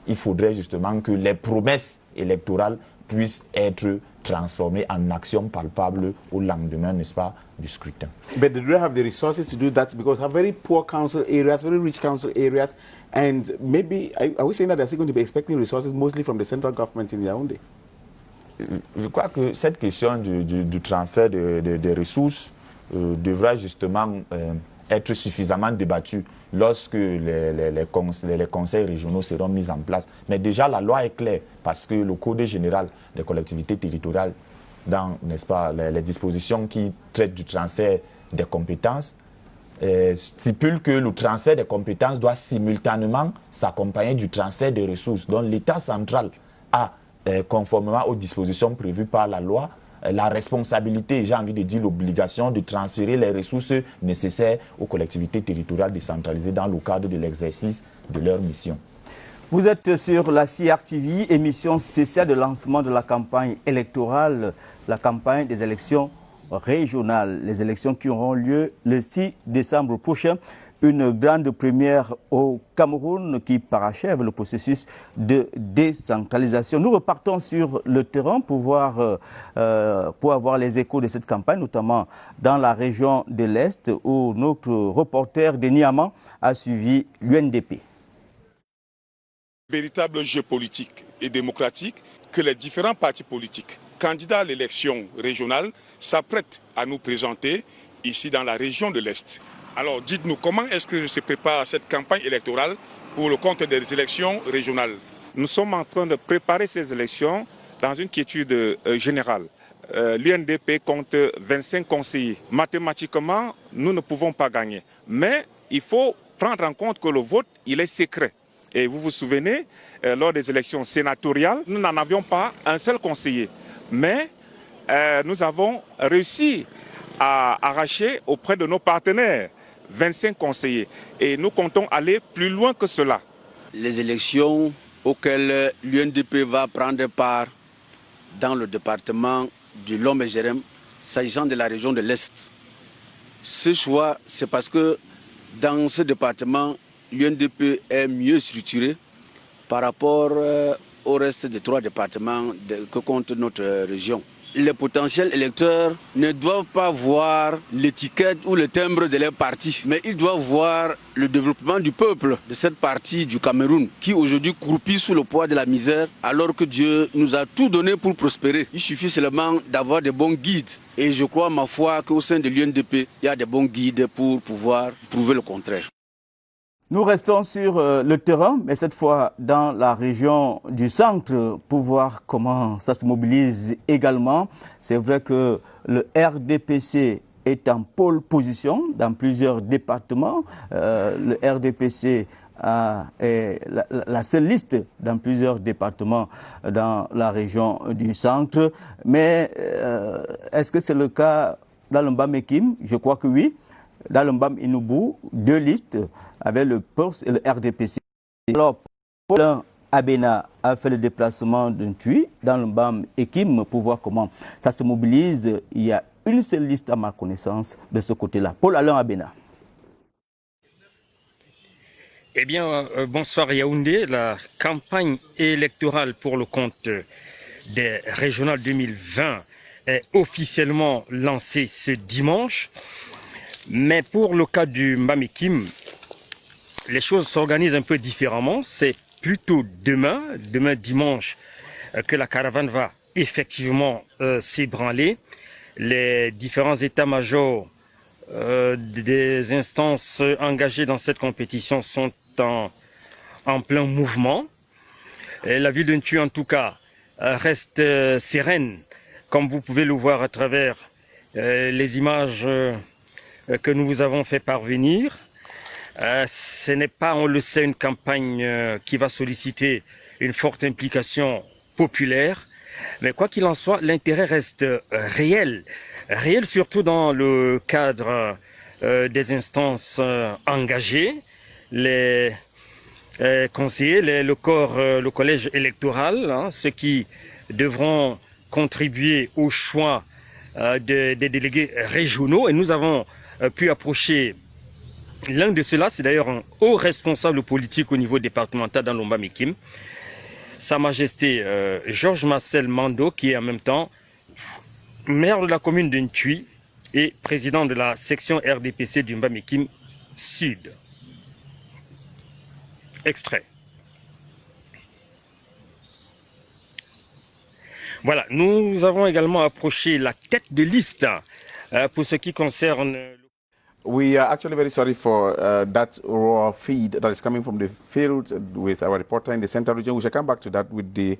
Il faudrait justement que les promesses électorales puissent être transformées en actions palpables au lendemain, n'est-ce pas, du scrutin. But do they have the resources to do that? Because have very poor council areas, very rich council areas, and maybe, are we saying that they're still going to be expecting resources mostly from the central government in Yaoundé? Je crois que cette question du transfert des ressources devra justement être suffisamment débattue lorsque les conseils régionaux seront mis en place. Mais déjà, la loi est claire parce que le Code général des collectivités territoriales, dans, n'est-ce pas, les dispositions qui traitent du transfert des compétences, stipule que le transfert des compétences doit simultanément s'accompagner du transfert des ressources. Donc l'État central a, conformément aux dispositions prévues par la loi, la responsabilité, j'ai envie de dire l'obligation de transférer les ressources nécessaires aux collectivités territoriales décentralisées dans le cadre de l'exercice de leur mission. Vous êtes sur la CRTV, émission spéciale de lancement de la campagne électorale, la campagne des élections régionales. Les élections qui auront lieu le 6 décembre prochain. Une grande première au Cameroun qui parachève le processus de décentralisation. Nous repartons sur le terrain pour avoir les échos de cette campagne, notamment dans la région de l'Est, où notre reporter de Niamey a suivi l'UNDP. Véritable jeu politique et démocratique que les différents partis politiques, candidats à l'élection régionale, s'apprêtent à nous présenter ici dans la région de l'Est. Alors dites-nous, comment est-ce que se prépare cette campagne électorale pour le compte des élections régionales? Nous sommes en train de préparer ces élections dans une quiétude générale. L'UNDP compte 25 conseillers. Mathématiquement, nous ne pouvons pas gagner. Mais il faut prendre en compte que le vote, il est secret. Et vous vous souvenez, lors des élections sénatoriales, nous n'en avions pas un seul conseiller. Mais nous avons réussi à arracher auprès de nos partenaires 25 conseillers. Et nous comptons aller plus loin que cela. Les élections auxquelles l'UNDP va prendre part dans le département du Lom-et-Jérém, s'agissant de la région de l'Est. Ce choix, c'est parce que dans ce département, l'UNDP est mieux structuré par rapport au reste des 3 départements que compte notre région. Les potentiels électeurs ne doivent pas voir l'étiquette ou le timbre de leur parti, mais ils doivent voir le développement du peuple de cette partie du Cameroun qui aujourd'hui croupit sous le poids de la misère alors que Dieu nous a tout donné pour prospérer. Il suffit seulement d'avoir des bons guides et je crois, ma foi, qu'au sein de l'UNDP, il y a des bons guides pour pouvoir prouver le contraire. Nous restons sur le terrain, mais cette fois dans la région du centre, pour voir comment ça se mobilise également. C'est vrai que le RDPC est en pole position dans plusieurs départements. Le RDPC est la seule liste dans plusieurs départements dans la région du centre. Mais est-ce que c'est le cas dans le Mbam-Ekim? Je crois que oui. Dans le Mbam-Inoubou, 2 listes avec le PORS et le RDPC. Alors, Paul Abena a fait le déplacement d'un TUI dans le Mbam-Ekim pour voir comment ça se mobilise. Il y a une seule liste à ma connaissance de ce côté-là. Paul-Alain Abena. Eh bien, bonsoir Yaoundé. La campagne électorale pour le compte des régionales 2020 est officiellement lancée ce dimanche. Mais pour le cas du Mbam-Ekim, les choses s'organisent un peu différemment. C'est plutôt demain dimanche, que la caravane va effectivement s'ébranler. Les différents états-majors des instances engagées dans cette compétition sont en plein mouvement. Et la ville de Ntu, en tout cas, reste sereine, comme vous pouvez le voir à travers les images que nous vous avons fait parvenir. Ce n'est pas, on le sait, une campagne qui va solliciter une forte implication populaire. Mais quoi qu'il en soit, l'intérêt reste réel. Réel surtout dans le cadre des instances engagées, les conseillers, le collège électoral, ceux qui devront contribuer au choix des délégués régionaux. Et nous avons pu approcher l'un de ceux-là, c'est d'ailleurs un haut responsable politique au niveau départemental dans le Mbam-Ekim, Sa Majesté Georges Marcel Mando, qui est en même temps maire de la commune de Ntui et président de la section RDPC du Mbam-Ekim Sud. Extrait. Voilà, nous avons également approché la tête de liste pour ce qui concerne... We are actually very sorry for that raw feed that is coming from the field with our reporter in the central region. We shall come back to that with the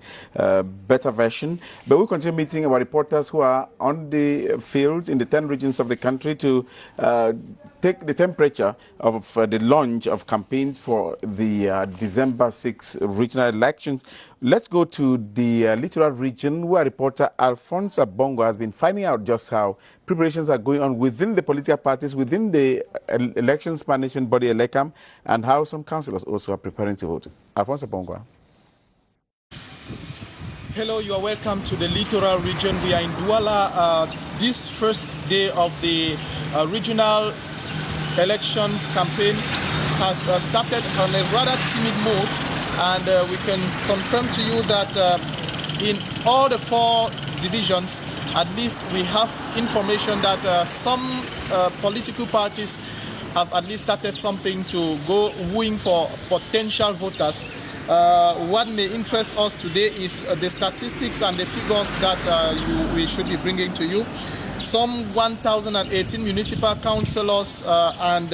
better version. But we continue meeting our reporters who are on the field in the 10 regions of the country to take the temperature of the launch of campaigns for the December 6 regional elections. Let's go to the littoral region where reporter Alphonse Abongo has been finding out just how preparations are going on within the political parties, within the elections management body, ELECAM, and how some councillors also are preparing to vote. Alphonse Abongo. Hello, you are welcome to the littoral region. We are in Douala. this first day of the regional elections campaign has started on a rather timid mode, and we can confirm to you that in all the 4 divisions, at least we have information that some political parties have at least started something to go wooing for potential voters. What may interest us today is the statistics and the figures that we should be bringing to you. Some 1,018 municipal councillors and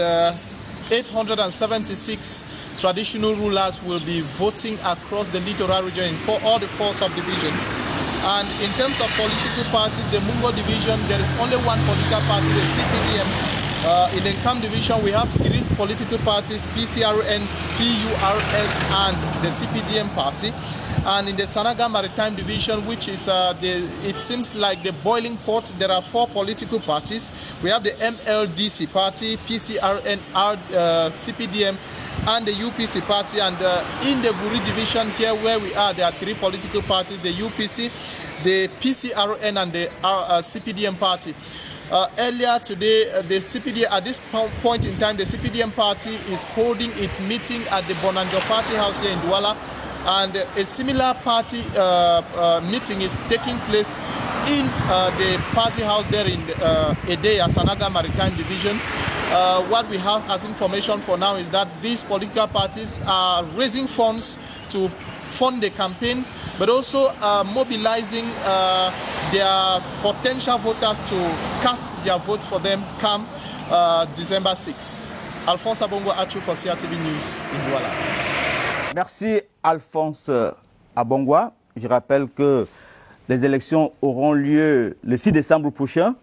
876 traditional rulers will be voting across the littoral region for all the 4 subdivisions. And in terms of political parties, the Mungo division, there is only one political party, the CPDM. In the Nkam division, we have 3 political parties, PCRN, PURS, and the CPDM party. And in the Sanaga Maritime division, which is, it seems like the boiling pot, there are 4 political parties. We have the MLDC party, PCRN, CPDM, and the UPC party. And in the Vuri division here where we are, there are 3 political parties, the UPC, the PCRN, and the CPDM party. Earlier today, the CPDM, at this point in time, the CPDM party is holding its meeting at the Bonanjo Party House here in Douala, and a similar party meeting is taking place in the party house there in Edea, Sanaga Maritime Division. What we have as information for now is that these political parties are raising funds to fund the campaigns, but also mobilizing their potential voters to cast their votes for them come December 6. Alphonse Abongo Achu for CRTV News in Douala. Merci Alphonse Abongwa. Je rappelle que les élections auront lieu le 6 décembre prochain.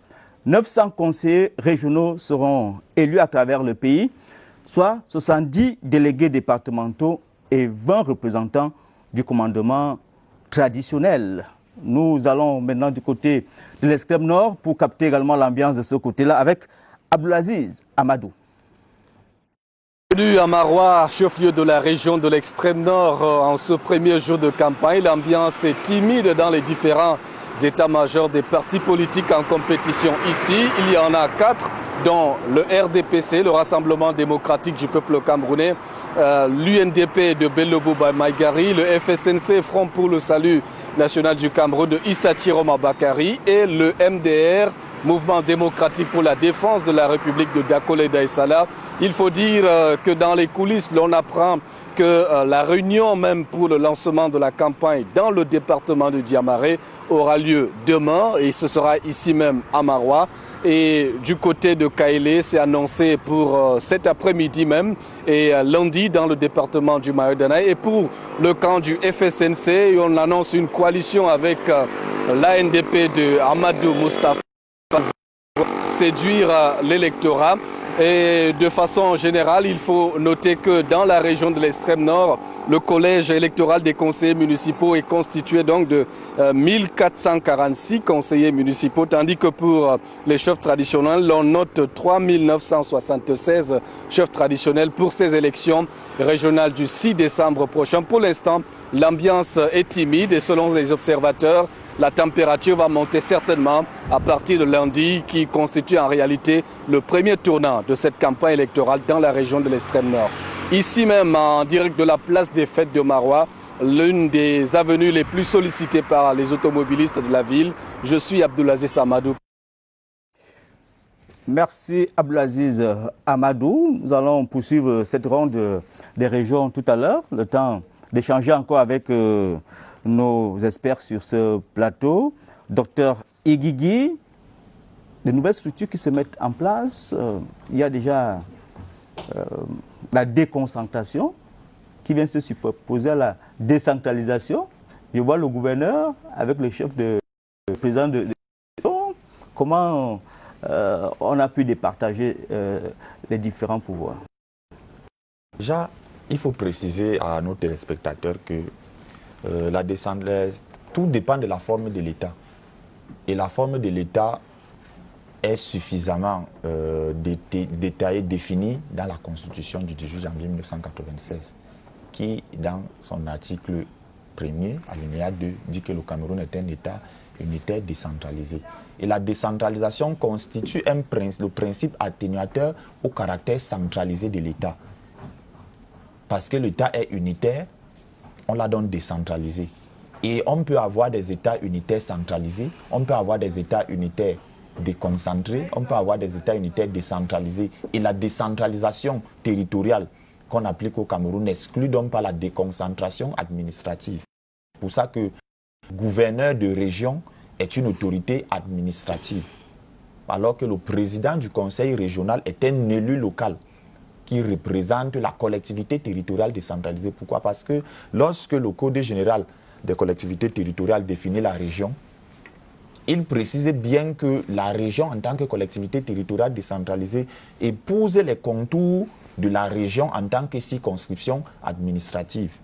900 conseillers régionaux seront élus à travers le pays, soit 70 délégués départementaux et 20 représentants du commandement traditionnel. Nous allons maintenant du côté de l'extrême nord pour capter également l'ambiance de ce côté-là avec Abdulaziz Amadou. Bienvenue à Maroua, chef-lieu de la région de l'extrême nord, en ce premier jour de campagne. L'ambiance est timide dans les différents états-majors des partis politiques en compétition. Ici, il y en a 4, dont le RDPC, le Rassemblement démocratique du peuple camerounais, l'UNDP de Bello Bouba Maïgari, le FSNC, Front pour le salut national du Cameroun de Issa Chiroma Bakari et le MDR, Mouvement démocratique pour la défense de la République de Dakole Daïsala. Il faut dire que dans les coulisses, l'on apprend que la réunion même pour le lancement de la campagne dans le département de Diamaré aura lieu demain et ce sera ici même à Maroua. Et du côté de Kaélé, c'est annoncé pour cet après-midi même et lundi dans le département du Mayo-Danaï. Et pour le camp du FSNC, on annonce une coalition avec l'ANDP de Amadou Moustapha pour séduire l'électorat. Et de façon générale, il faut noter que dans la région de l'extrême nord, le collège électoral des conseillers municipaux est constitué donc de 1446 conseillers municipaux, tandis que pour les chefs traditionnels, on note 3976 chefs traditionnels pour ces élections régionales du 6 décembre prochain. Pour l'instant, l'ambiance est timide et selon les observateurs, la température va monter certainement à partir de lundi, qui constitue en réalité le premier tournant de cette campagne électorale dans la région de l'extrême nord. Ici même, en direct de la place des fêtes de Maroua, l'une des avenues les plus sollicitées par les automobilistes de la ville, je suis Abdulaziz Amadou. Merci Abdulaziz Amadou. Nous allons poursuivre cette ronde des régions tout à l'heure, le temps d'échanger encore avec nos experts sur ce plateau. Docteur Igigi, de nouvelles structures qui se mettent en place. Il y a déjà la déconcentration qui vient se superposer à la décentralisation. Je vois le gouverneur avec le chef de le président de comment on a pu départager les différents pouvoirs. Déjà, il faut préciser à nos téléspectateurs que la décentralisation, tout dépend de la forme de l'État. Et la forme de l'État est suffisamment détaillée, définie dans la Constitution du 18 janvier 1996, qui, dans son article 1er, alinéa 2, dit que le Cameroun est un État unitaire décentralisé. Et la décentralisation constitue le principe atténuateur au caractère centralisé de l'État. Parce que l'État est unitaire, on l'a donc décentralisé. Et on peut avoir des États unitaires centralisés, on peut avoir des États unitaires déconcentrés, on peut avoir des États unitaires décentralisés. Et la décentralisation territoriale qu'on applique au Cameroun n'exclut donc pas la déconcentration administrative. C'est pour ça que le gouverneur de région est une autorité administrative, alors que le président du conseil régional est un élu local qui représente la collectivité territoriale décentralisée. Pourquoi? Parce que lorsque le Code général des collectivités territoriales définit la région, il précise bien que la région en tant que collectivité territoriale décentralisée épouse les contours de la région en tant que circonscription administrative.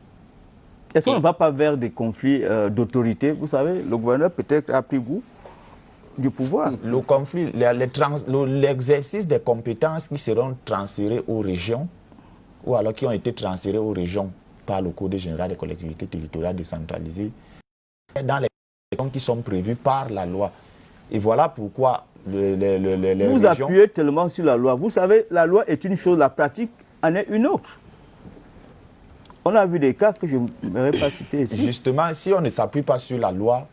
Est-ce qu'on ne va pas vers des conflits d'autorité? Vous savez, le gouverneur peut-être a pris goût du pouvoir. Le conflit, l'exercice des compétences qui seront transférées aux régions, ou alors qui ont été transférées aux régions par le Code général des collectivités territoriales décentralisées, dans les régions qui sont prévues par la loi. Et voilà pourquoi les vous régions... appuyez tellement sur la loi. Vous savez, la loi est une chose, la pratique en est une autre. On a vu des cas que je n'aimerais pas citer ici. Justement, si on ne s'appuie pas sur la loi,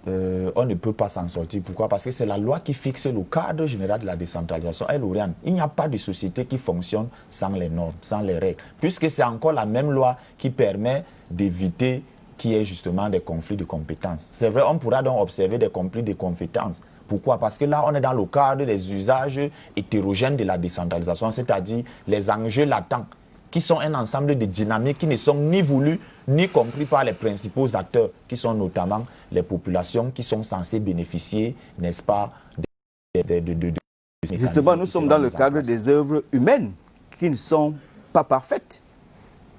on ne peut pas s'en sortir. Pourquoi? Parce que c'est la loi qui fixe le cadre général de la décentralisation. Et Lauriane, il n'y a pas de société qui fonctionne sans les normes, sans les règles. Puisque c'est encore la même loi qui permet d'éviter qu'il y ait justement des conflits de compétences. C'est vrai, on pourra donc observer des conflits de compétences. Pourquoi? Parce que là, on est dans le cadre des usages hétérogènes de la décentralisation, c'est-à-dire les enjeux latents, qui sont un ensemble de dynamiques qui ne sont ni voulues ni compris par les principaux acteurs, qui sont notamment les populations qui sont censées bénéficier, n'est-ce pas, de Justement, nous sommes dans le cadre des œuvres humaines qui ne sont pas parfaites.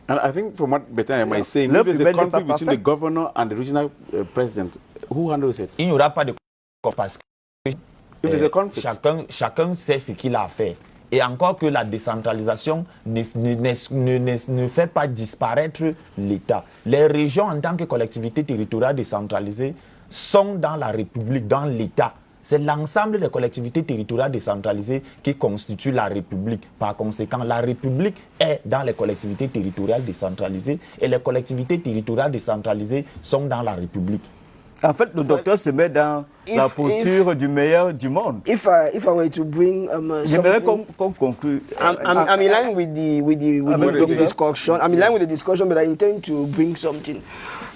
And I think from what Bertin is saying, if there's a conflict between the governor and the regional president, who handles it? Il n'y aura pas de conflit parce que chacun sait ce qu'il a à faire. Et encore que la décentralisation ne fait pas disparaître l'État. Les régions en tant que collectivités territoriales décentralisées sont dans la République, dans l'État. C'est l'ensemble des collectivités territoriales décentralisées qui constituent la République. Par conséquent, la République est dans les collectivités territoriales décentralisées et les collectivités territoriales décentralisées sont dans la République. En fait, le docteur se met dans la posture du meilleur du monde. If I were to bring j'aimerais qu'on conclue. I'm in line with the discussion. I'm in line with the discussion, but I intend to bring something.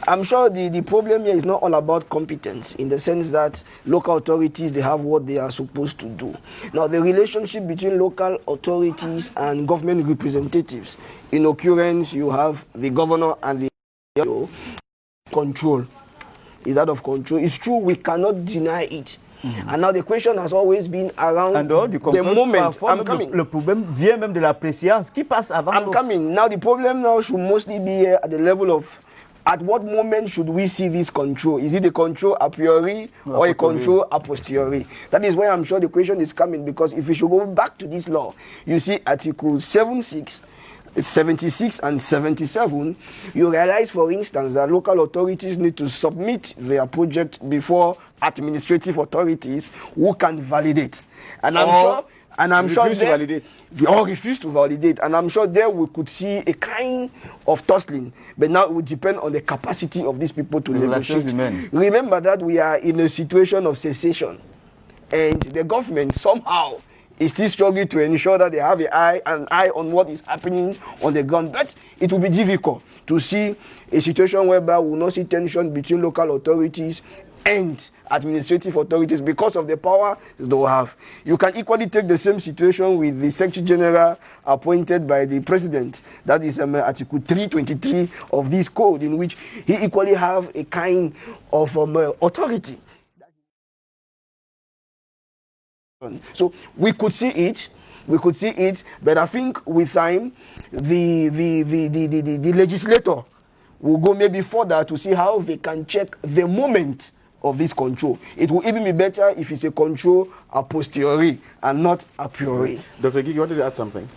I'm sure the problem here is not all about competence in the sense that local authorities, they have what they are supposed to do. Now, the relationship between local authorities and government representatives, in occurrence, you have the governor and the control. Is out of control. It's true, we cannot deny it. And now the question has always been around the moment. I'm coming. Le problème vient même de la préséance qui passe avant. I'm coming. Now the problem now should mostly be at the level of at what moment should we see this control? Is it a control a priori or a control a posteriori? That is why I'm sure the question is coming, because if we should go back to this law, you see Article 76 and 77, you realize, for instance, that local authorities need to submit their project before administrative authorities who can validate. And I'm sure refuse to validate. They all refuse to validate. And I'm sure there we could see a kind of tussling. But now it would depend on the capacity of these people to negotiate. Remember that we are in a situation of cessation. And the government somehow is still struggling to ensure that they have an eye on what is happening on the ground. But it will be difficult to see a situation whereby we will not see tension between local authorities and administrative authorities because of the power they will have. You can equally take the same situation with the Secretary General appointed by the President. That is Article 323 of this code, in which he equally have a kind of authority. So we could see it, but I think with time, the legislator will go maybe further to see how they can check the moment of this control. It will even be better if it's a control a posteriori and not a priori. Dr. Gigi, you wanted to add something?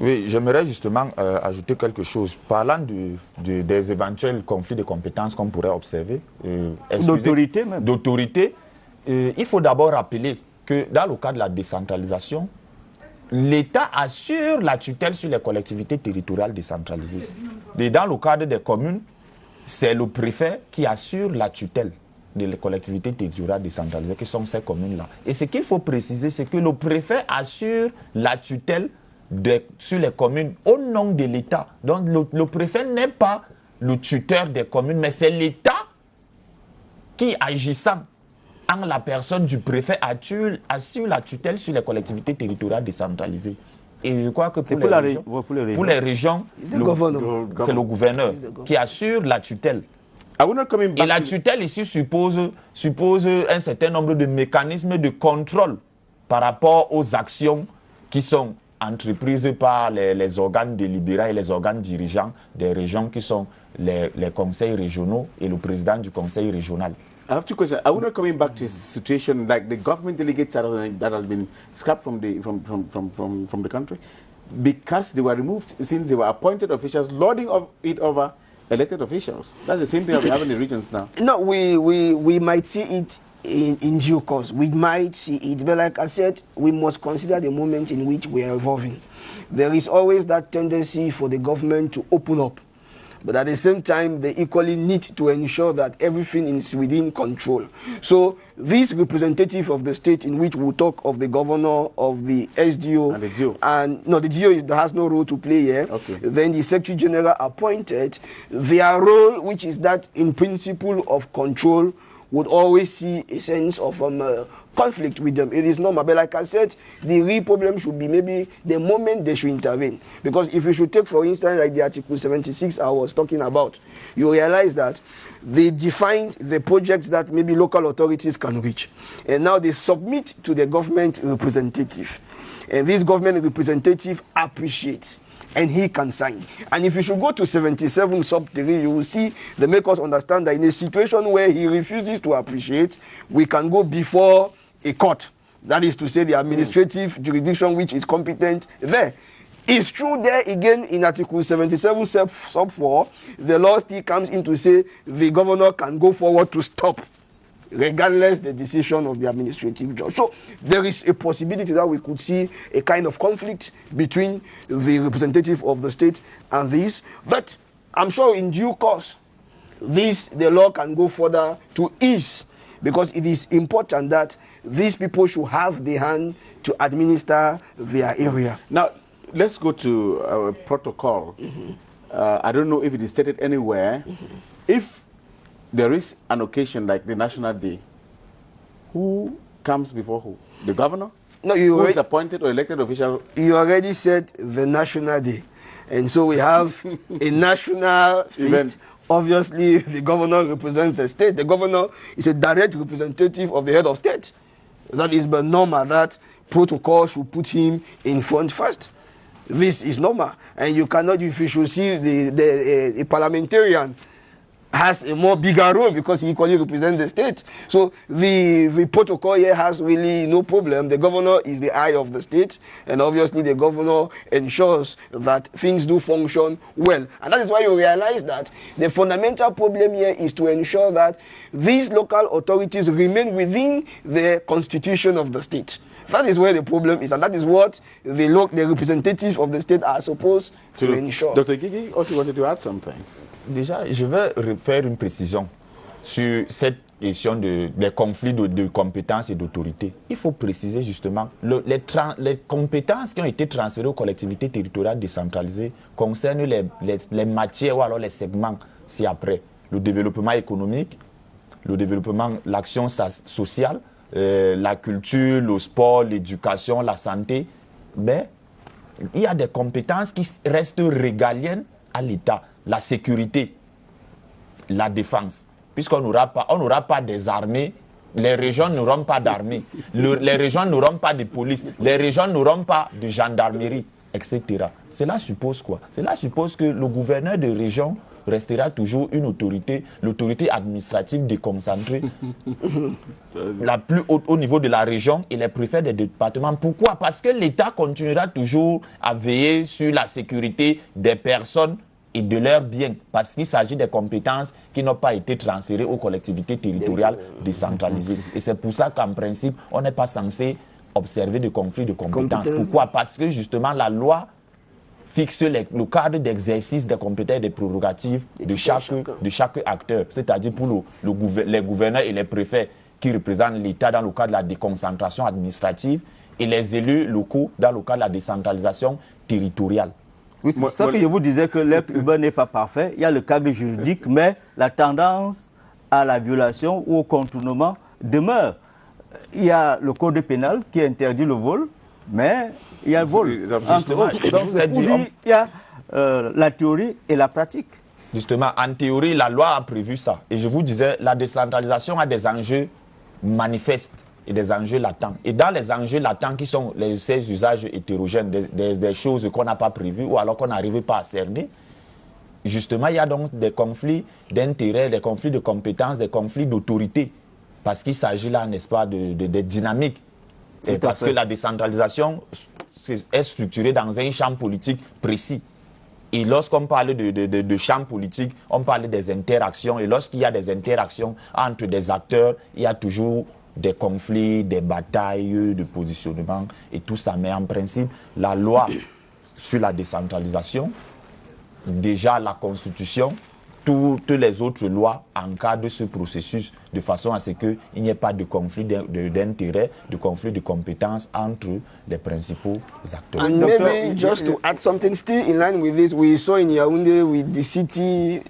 Oui, j'aimerais justement ajouter quelque chose. Parlant des éventuels conflits de compétences qu'on pourrait observer, d'autorité même. D'autorité, il faut d'abord rappeler que dans le cas de la décentralisation, l'État assure la tutelle sur les collectivités territoriales décentralisées. Et dans le cadre des communes, c'est le préfet qui assure la tutelle des collectivités territoriales décentralisées, qui sont ces communes-là. Et ce qu'il faut préciser, c'est que le préfet assure la tutelle sur les communes au nom de l'État. Donc le préfet n'est pas le tuteur des communes, mais c'est l'État qui, agissant en la personne du préfet, assure la tutelle sur les collectivités territoriales décentralisées. Et je crois que pour les régions, c'est le gouverneur qui assure la tutelle. Et la tutelle ici suppose un certain nombre de mécanismes de contrôle par rapport aux actions qui sont entreprises par les organes délibérants et les organes dirigeants des régions qui sont les conseils régionaux et le président du conseil régional. I have two questions. Are we not coming back to a situation like the government delegates that has been scrapped from the country because they were removed since they were appointed officials, lording it over elected officials? That's the same thing that we have in the regions now. No, we might see it in due course. We might see it, but like I said, we must consider the moment in which we are evolving. There is always that tendency for the government to open up. But at the same time, they equally need to ensure that everything is within control. So this representative of the state, in which we talk of the governor, of the SDO, and the DO, and no, the DO has no role to play here. Okay. Then the Secretary General appointed, their role, which is that in principle of control, would always see a sense of conflict with them. It is normal. But like I said, the real problem should be maybe the moment they should intervene. Because if you should take, for instance, like the Article 76 I was talking about, you realize that they defined the projects that maybe local authorities can reach. And now they submit to the government representative. And this government representative appreciates. And he can sign. And if you should go to 77 sub 3, you will see they make us understand that in a situation where he refuses to appreciate, we can go before a court. That is to say, the administrative jurisdiction which is competent there. It's true there again in Article 77 sub 4, the law still comes in to say the governor can go forward to stop, regardless the decision of the administrative judge. So there is a possibility that we could see a kind of conflict between the representative of the state and this. But I'm sure in due course, the law can go further to ease, because it is important that these people should have the hand to administer their area. Now, let's go to our protocol. Mm-hmm. I don't know if it is stated anywhere. Mm-hmm. If there is an occasion like the National Day, who comes before who? The governor? No, who is appointed or elected official? You already said the National Day. And so we have a national feast. Obviously, the governor represents the state. The governor is a direct representative of the head of state. That is but normal. That protocol should put him in front first. This is normal. And you cannot, if you should see a parliamentarian has a more bigger role because he equally represents the state. So the protocol here has really no problem. The governor is the eye of the state, and obviously the governor ensures that things do function well. And that is why you realize that the fundamental problem here is to ensure that these local authorities remain within the constitution of the state. That is where the problem is, and that is what the representatives of the state are supposed to ensure. Dr. Gigi also wanted to add something. Déjà, je vais faire une précision sur cette question des conflits de compétences et d'autorité. Il faut préciser justement les compétences qui ont été transférées aux collectivités territoriales décentralisées concernent les matières ou alors les segments ci-après. Le développement économique, le développement, l'action sociale, la culture, le sport, l'éducation, la santé. Mais il y a des compétences qui restent régaliennes à l'État. La sécurité, la défense. Puisqu'on n'aura pas des armées, les régions n'auront pas d'armée, les régions n'auront pas de police, les régions n'auront pas de gendarmerie, etc. Cela suppose quoi? Cela suppose que le gouverneur de région restera toujours une autorité, l'autorité administrative déconcentrée, la plus haute au niveau de la région et les préfets des départements. Pourquoi? Parce que l'État continuera toujours à veiller sur la sécurité des personnes et de leurs biens, parce qu'il s'agit des compétences qui n'ont pas été transférées aux collectivités territoriales décentralisées. Et c'est pour ça qu'en principe, on n'est pas censé observer de conflits de compétences. Pourquoi? Parce que justement, la loi fixe le cadre d'exercice des compétences et des prérogatives de chaque acteur, c'est-à-dire pour les gouverneurs et les préfets qui représentent l'État dans le cadre de la déconcentration administrative et les élus locaux dans le cadre de la décentralisation territoriale. Oui, c'est pour ça que je vous disais que l'être urbain n'est pas parfait. Il y a le cadre juridique, mais la tendance à la violation ou au contournement demeure. Il y a le code pénal qui interdit le vol, mais il y a le vol. Entre autres. Donc, il y a la théorie et la pratique. Justement, en théorie, la loi a prévu ça. Et je vous disais, la décentralisation a des enjeux manifestes et des enjeux latents. Et dans les enjeux latents qui sont ces usages hétérogènes, des choses qu'on n'a pas prévues ou alors qu'on n'arrive pas à cerner, justement, il y a donc des conflits d'intérêts, des conflits de compétences, des conflits d'autorité. Parce qu'il s'agit là, n'est-ce pas, de dynamiques. Et parce que la décentralisation est structurée dans un champ politique précis. Et lorsqu'on parle de champ politique, on parle des interactions. Et lorsqu'il y a des interactions entre des acteurs, il y a toujours des conflits, des batailles de positionnement et tout ça. Mais en principe, la loi sur la décentralisation, déjà la Constitution, toutes les autres lois encadrent ce processus de façon à ce qu'il n'y ait pas de conflit d'intérêts, de conflit de compétences entre les principaux acteurs. And maybe just to add something still in line with this, we saw in Yaoundé with the city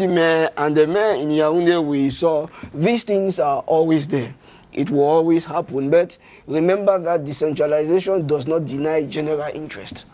mayor and the mayor in Yaoundé, we saw these things are always there. It will always happen, but remember that decentralization does not deny general interest.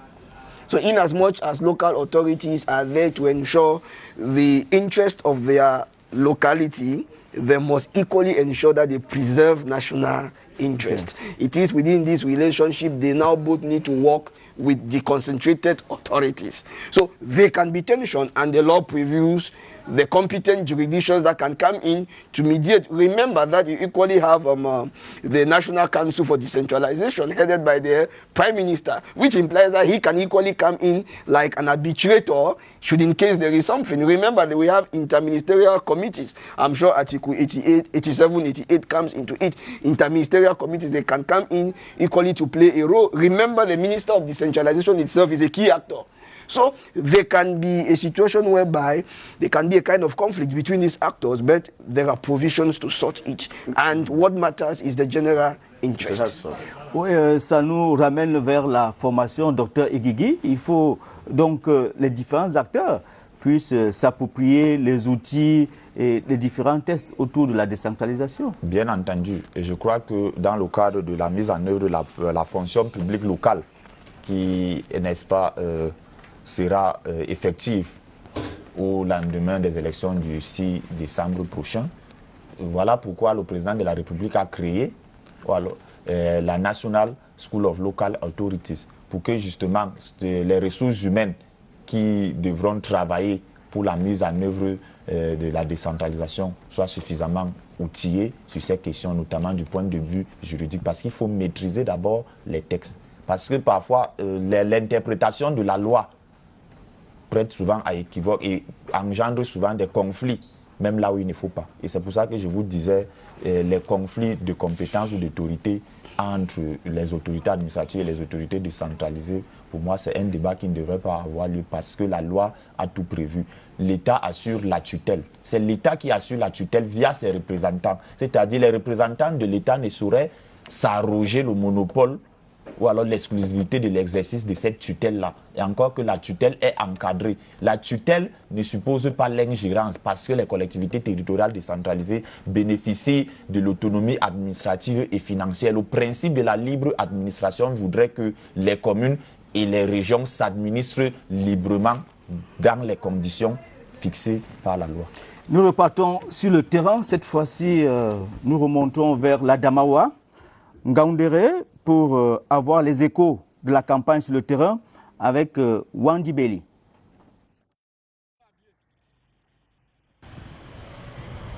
So in as much as local authorities are there to ensure the interest of their locality, they must equally ensure that they preserve national interest. Yeah. It is within this relationship they now both need to work with the concentrated authorities. So there can be tension, and the law previews the competent jurisdictions that can come in to mediate. Remember that you equally have the National Council for Decentralization headed by the Prime Minister, which implies that he can equally come in like an arbitrator should in case there is something. Remember that we have interministerial committees. I'm sure Article 88, 87, 88 comes into it. Interministerial committees, they can come in equally to play a role. Remember the Minister of Decentralization itself is a key actor. So there can be a situation whereby there can be a kind of conflict between these actors, but there are provisions to sort it. And what matters is the general interest. Oui, ça nous ramène vers la formation, Dr Igigi. Il faut donc que les différents acteurs puissent s'approprier les outils et les différents tests autour de la décentralisation. Bien entendu. Et je crois que dans le cadre de la mise en œuvre de la fonction publique locale, qui, n'est-ce pas, sera effective au lendemain des élections du 6 décembre prochain. Voilà pourquoi le président de la République a créé la National School of Local Authorities, pour que justement les ressources humaines qui devront travailler pour la mise en œuvre de la décentralisation soient suffisamment outillées sur ces questions, notamment du point de vue juridique, parce qu'il faut maîtriser d'abord les textes. Parce que parfois, l'interprétation de la loi prête souvent à équivoque et engendre souvent des conflits, même là où il ne faut pas. Et c'est pour ça que je vous disais, les conflits de compétences ou d'autorité entre les autorités administratives et les autorités décentralisées, pour moi, c'est un débat qui ne devrait pas avoir lieu parce que la loi a tout prévu. L'État assure la tutelle. C'est l'État qui assure la tutelle via ses représentants. C'est-à-dire les représentants de l'État ne sauraient s'arroger le monopole ou alors l'exclusivité de l'exercice de cette tutelle-là. Et encore que la tutelle est encadrée. La tutelle ne suppose pas l'ingérence parce que les collectivités territoriales décentralisées bénéficient de l'autonomie administrative et financière. Le principe de la libre administration voudrait que les communes et les régions s'administrent librement dans les conditions fixées par la loi. Nous repartons sur le terrain. Cette fois-ci, nous remontons vers l'Adamawa, Ngaoundéré, pour avoir les échos de la campagne sur le terrain avec Wandi Belli.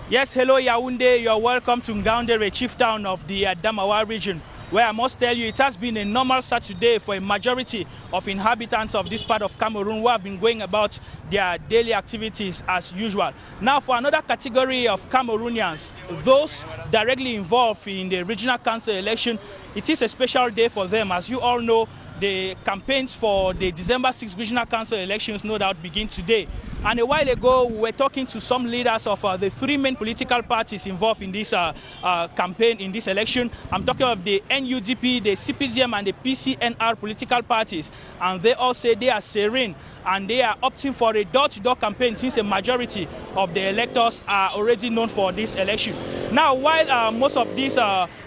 Yes, hello Yaoundé, you are welcome to Ngaoundéré, chief town of the Adamawa region, where I must tell you it has been a normal Saturday for a majority of inhabitants of this part of Cameroon who have been going about their daily activities as usual. Now for another category of Cameroonians, those directly involved in the regional council election, it is a special day for them. As you all know, the campaigns for the December 6th regional council elections no doubt begin today. And a while ago, we were talking to some leaders of the three main political parties involved in this campaign, in this election. I'm talking of the NUDP, the CPDM, and the PCNR political parties. And they all say they are serene and they are opting for a door-to-door campaign since a majority of the electors are already known for this election. Now, while most of these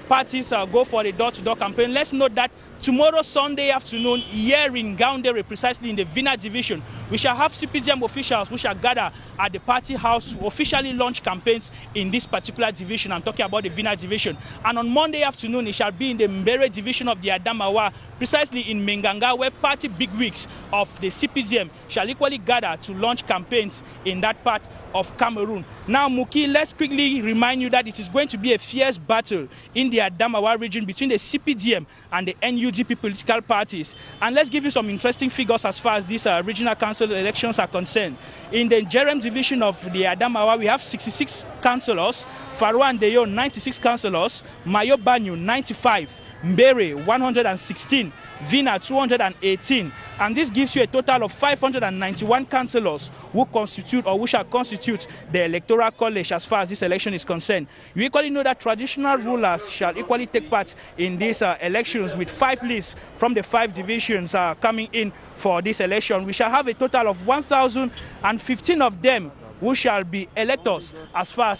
parties go for a door-to-door campaign, let's note that tomorrow, Sunday afternoon, here in Ngaoundéré, precisely in the Vina division, we shall have CPDM officials who shall gather at the party house to officially launch campaigns in this particular division. I'm talking about the Vina division. And on Monday afternoon, it shall be in the Mbere division of the Adamawa, precisely in Menganga, where party bigwigs of the CPDM shall equally gather to launch campaigns in that part of Cameroon. Now, Muki, let's quickly remind you that it is going to be a fierce battle in the Adamawa region between the CPDM and the NUDP political parties. And let's give you some interesting figures as far as these regional council elections are concerned. In the Jerem division of the Adamawa, we have 66 councillors, Faroua and Deyo 96 councillors, Mayo Banyu 95, Mbere 116, Vina 218, and this gives you a total of 591 councillors who constitute or who shall constitute the electoral college as far as this election is concerned. You equally know that traditional rulers shall equally take part in these elections, with 5 lists from the 5 divisions coming in for this election. We shall have a total of 1,015 of them who shall be electors as far as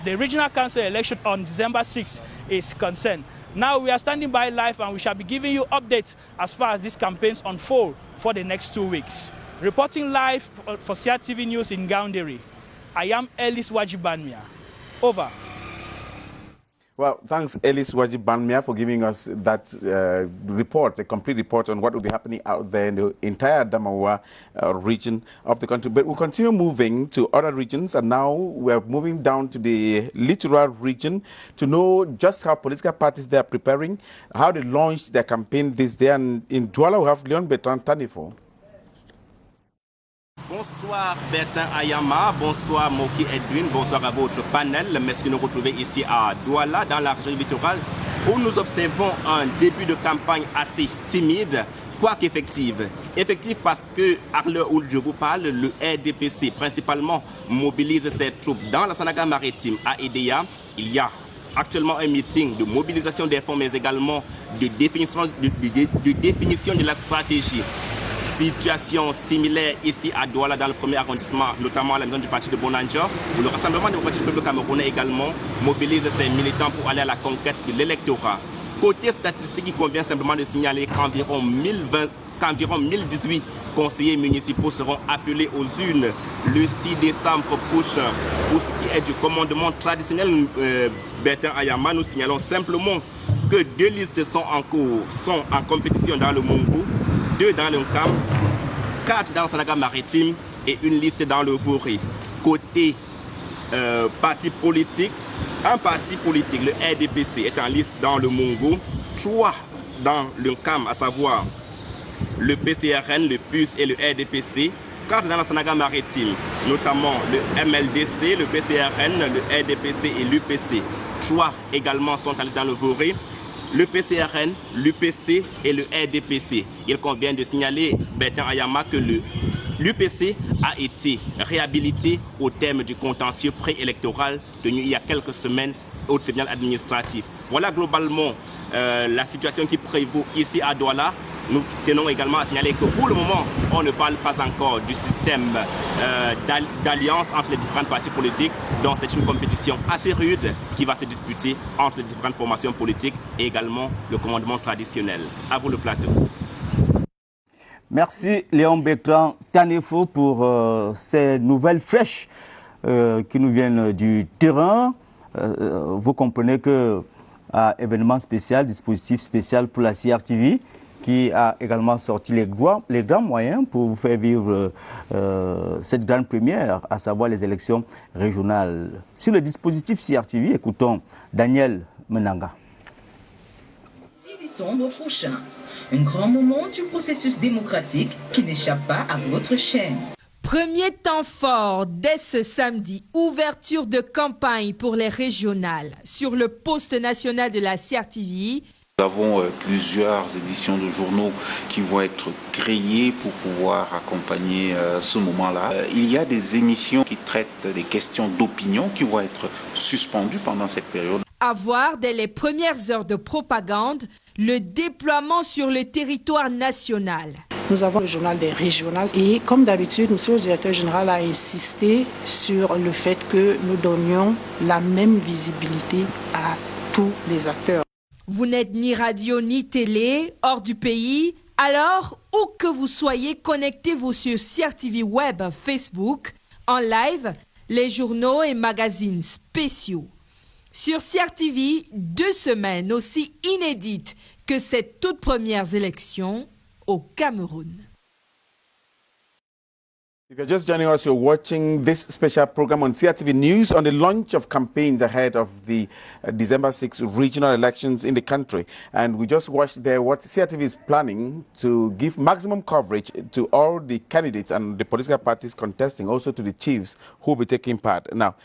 the regional council election on December 6th is concerned. Now we are standing by live and we shall be giving you updates as far as these campaigns unfold for the next 2 weeks. Reporting live for CRTV News in Ngaoundéré, I am Ellis Wajibanmia. Over. Well, thanks, Ellis Wajibanmia, for giving us that report, a complete report on what will be happening out there in the entire Adamawa region of the country. But we'll continue moving to other regions, and now we're moving down to the littoral region to know just how political parties they are preparing, how they launched their campaign this day. And in Douala, we have Leon Bertrand Tanifo. Bonsoir Bertin Ayama, bonsoir Moki Edwin, bonsoir à votre panel. Merci de nous retrouver ici à Douala, dans la région littorale, où nous observons un début de campagne assez timide, quoique effective. Effective parce que, à l'heure où je vous parle, le RDPC principalement mobilise ses troupes dans la Sanaga maritime à Edea. Il y a actuellement un meeting de mobilisation des fonds, mais également de définition de la stratégie. Situation similaire ici à Douala dans le premier arrondissement, notamment à la maison du parti de Bonanjo, où le Rassemblement démocratique du peuple camerounais également mobilise ses militants pour aller à la conquête de l'électorat. Côté statistique, il convient simplement de signaler qu'environ 1018 conseillers municipaux seront appelés aux urnes le 6 décembre prochain. Pour ce qui est du commandement traditionnel, Bertin Ayama, nous signalons simplement que 2 listes sont en compétition dans le Mongo, 2 dans le Nkam, 4 dans le Sanaga maritime et 1 liste dans le Voré. Côté parti politique, un parti politique, le RDPC, est en liste dans le Mongo, 3 dans le Nkam, à savoir le PCRN, le PUS et le RDPC, 4 dans la Sanaga maritime, notamment le MLDC, le PCRN, le RDPC et l'UPC. 3 également sont en liste dans le Voré, le PCRN, l'UPC et le RDPC. Il convient de signaler, Bertin Ayama, que l'UPC a été réhabilité au terme du contentieux préélectoral tenu il y a quelques semaines au tribunal administratif. Voilà globalement la situation qui prévaut ici à Douala. Nous tenons également à signaler que pour le moment, on ne parle pas encore du système d'alliance entre les différentes partis politiques. Donc c'est une compétition assez rude qui va se disputer entre les différentes formations politiques et également le commandement traditionnel. À vous le plateau. Merci Léon Bertrand Tanifo pour ces nouvelles fraîches qui nous viennent du terrain. Vous comprenez que événement spécial, dispositif spécial pour la CRTV, qui a également sorti les grands moyens pour vous faire vivre cette grande première, à savoir les élections régionales. Sur le dispositif CRTV, écoutons Daniel Menanga. 6 décembre prochain, un grand moment du processus démocratique qui n'échappe pas à votre chaîne. Premier temps fort dès ce samedi, ouverture de campagne pour les régionales sur le poste national de la CRTV. Nous avons plusieurs éditions de journaux qui vont être créées pour pouvoir accompagner ce moment-là. Il y a des émissions qui traitent des questions d'opinion qui vont être suspendues pendant cette période. À voir dès les premières heures de propagande le déploiement sur le territoire national. Nous avons le journal des régionales et comme d'habitude, monsieur le directeur général a insisté sur le fait que nous donnions la même visibilité à tous les acteurs. Vous n'êtes ni radio ni télé, hors du pays, alors où que vous soyez, connectez-vous sur CRTV Web, Facebook, en live, les journaux et magazines spéciaux. Sur CRTV, 2 semaines aussi inédites que ces toutes premières élections au Cameroun. If you're just joining us, you're watching this special program on CRTV News on the launch of campaigns ahead of the December 6 regional elections in the country. And we just watched there what CRTV is planning to give maximum coverage to all the candidates and the political parties contesting, also to the chiefs who will be taking part. Now,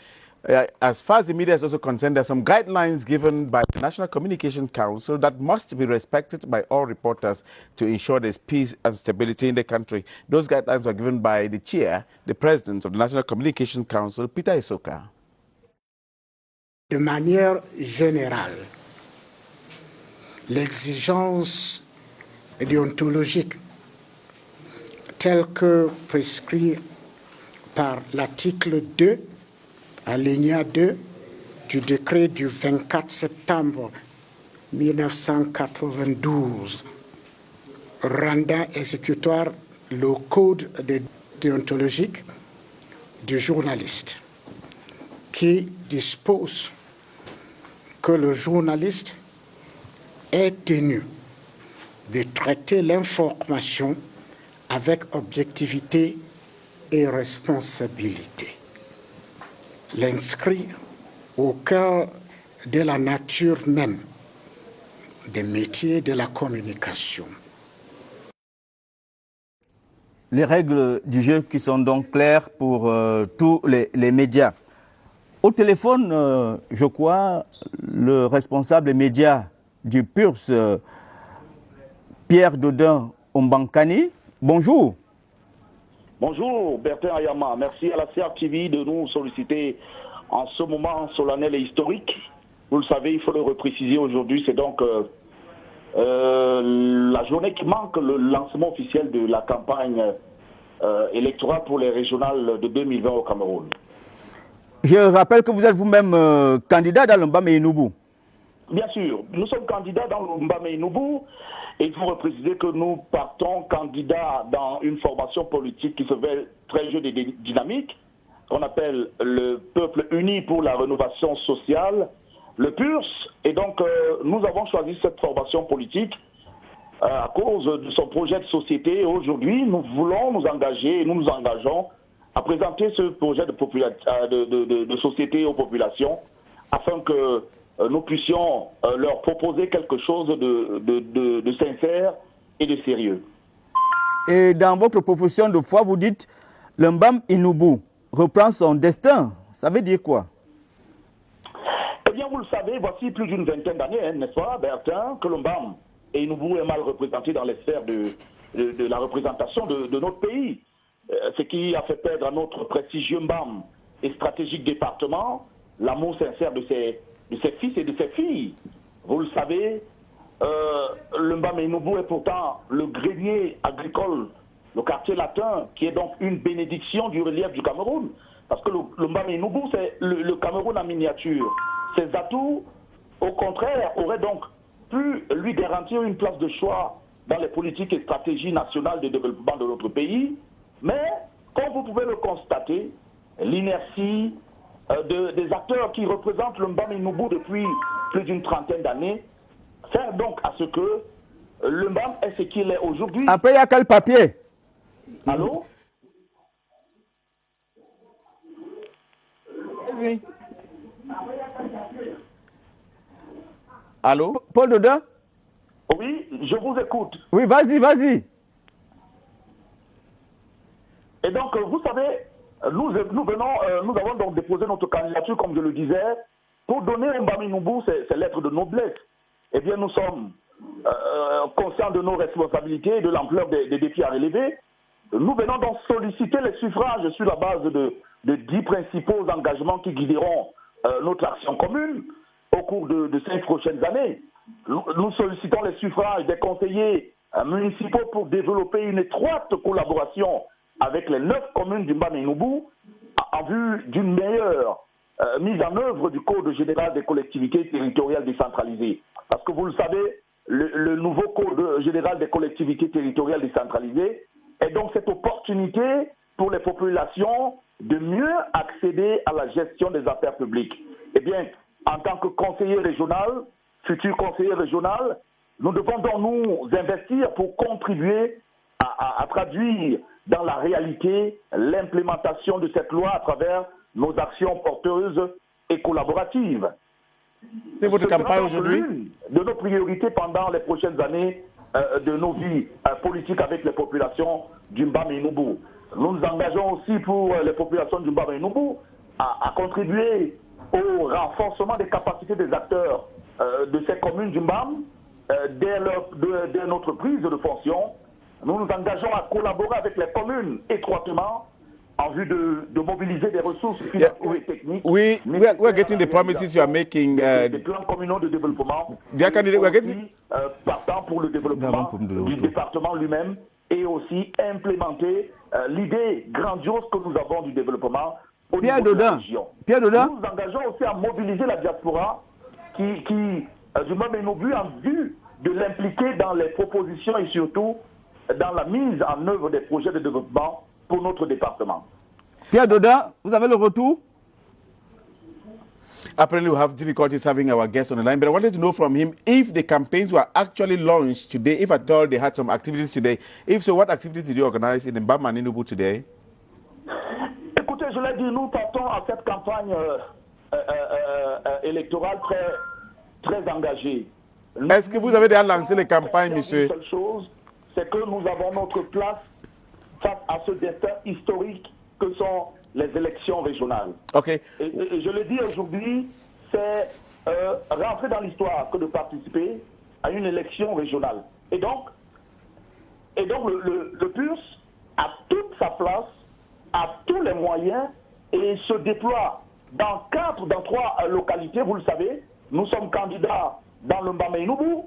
as far as the media is also concerned, there are some guidelines given by the National Communication Council that must be respected by all reporters to ensure there's peace and stability in the country. Those guidelines were given by the chair, the president of the National Communication Council, Peter Isoka. De manière générale, l'exigence déontologique telle que prescrite par l'article 2, alinéa 2 du décret du 24 septembre 1992 rendant exécutoire le code déontologique du journaliste qui dispose que le journaliste est tenu de traiter l'information avec objectivité et responsabilité. L'inscrit au cœur de la nature même des métiers de la communication. Les règles du jeu qui sont donc claires pour tous les médias. Au téléphone, je crois, le responsable média du PURS, Pierre Dodin Ombankani. Bonjour. Bonjour Bertin Ayama, merci à la CRTV de nous solliciter en ce moment solennel et historique. Vous le savez, il faut le repréciser aujourd'hui, c'est donc la journée qui manque le lancement officiel de la campagne électorale pour les régionales de 2020 au Cameroun. Je rappelle que vous êtes vous-même candidat dans le Mbamé-Inoubou. Bien sûr, nous sommes candidats dans le Mbamé-Inoubou. Et il faut repréciser que nous partons candidats dans une formation politique qui se veut très jeune et dynamique, qu'on appelle le Peuple uni pour la rénovation sociale, le PURS. Et donc, nous avons choisi cette formation politique à cause de son projet de société. Aujourd'hui, nous voulons nous engager et nous nous engageons à présenter ce projet de société aux populations afin que nous puissions leur proposer quelque chose de sincère et de sérieux. Et dans votre profession de foi, vous dites le Mbam-Inoubou reprend son destin. Ça veut dire quoi? Eh bien, vous le savez, voici plus d'une vingtaine d'années, n'est-ce pas, Bertin, que le Mbam-Inoubou est mal représenté dans les sphères de la représentation de notre pays. Ce qui a fait perdre à notre prestigieux Mbam et stratégique département l'amour sincère de ses fils et de ses filles. Vous le savez, le Mbamé-Inoubou est pourtant le grenier agricole, le quartier latin, qui est donc une bénédiction du relief du Cameroun. Parce que le Mbamé-Inoubou, c'est le Cameroun en miniature. Ses atouts, au contraire, auraient donc pu lui garantir une place de choix dans les politiques et stratégies nationales de développement de notre pays. Mais, comme vous pouvez le constater, l'inertie des acteurs qui représentent le Mbamé-Inoubou depuis plus d'une trentaine d'années fait donc à ce que le MBAM est ce qu'il est aujourd'hui. Après, il y a quel papier? Allô? Vas-y. Allô? Paul Dodin? Oui, je vous écoute. Oui, vas-y, vas-y. Et donc, vous savez, nous avons donc déposé notre candidature, comme je le disais, pour donner au Mbami Noubou ces lettres de noblesse. Eh bien, nous sommes conscients de nos responsabilités et de l'ampleur des défis à relever. Nous venons donc solliciter les suffrages sur la base de 10 principaux engagements qui guideront notre action commune au cours de 5 prochaines années. Nous sollicitons les suffrages des conseillers municipaux pour développer une étroite collaboration avec les 9 communes du Mbami Noubou en vue d'une meilleure mise en œuvre du Code général des collectivités territoriales décentralisées. Parce que vous le savez, le nouveau Code général des collectivités territoriales décentralisées est donc cette opportunité pour les populations de mieux accéder à la gestion des affaires publiques. Eh bien, en tant que conseiller régional, futur conseiller régional, nous devons donc nous investir pour contribuer à traduire dans la réalité l'implémentation de cette loi à travers nos actions porteuses et collaboratives. C'est votre campagne aujourd'hui? De nos priorités pendant les prochaines années de nos vies politiques avec les populations du Mbami Noubou. Nous nous engageons aussi pour les populations du Mbami Noubou à contribuer au renforcement des capacités des acteurs de ces communes du Mbam dès notre prise de fonction. Nous nous engageons à collaborer avec les communes étroitement en vue de mobiliser des ressources financières et techniques. We are getting the promises you are making. Des plans communaux de développement. Partant pour le développement du département lui-même et aussi implémenter l'idée grandiose que nous avons du développement au niveau de la région. Pierre Dodin. Nous nous engageons aussi à mobiliser la diaspora qui du Mbami Noubou en vue de l'impliquer dans les propositions et surtout dans la mise en œuvre des projets de développement pour notre département. Pierre Dodin, vous avez le retour? Apparently, we have difficulties having our guest on the line, but I wanted to know from him if the campaigns were actually launched today, if at all they had some activities today. If so, what activities did you organize in Mbam and Noubou today? Écoutez, je l'ai dit, nous partons à cette campagne électorale très engagée. Est-ce que vous avez déjà lancé les campagnes, monsieur? Une seule chose, c'est que nous avons notre place face à ce destin historique que sont les élections régionales. Okay. Et je le dis aujourd'hui, c'est rentrer dans l'histoire que de participer à une élection régionale. Et donc le PURS a toute sa place, a tous les moyens et se déploie dans 3 localités, vous le savez. Nous sommes candidats dans le Mbami Noubou,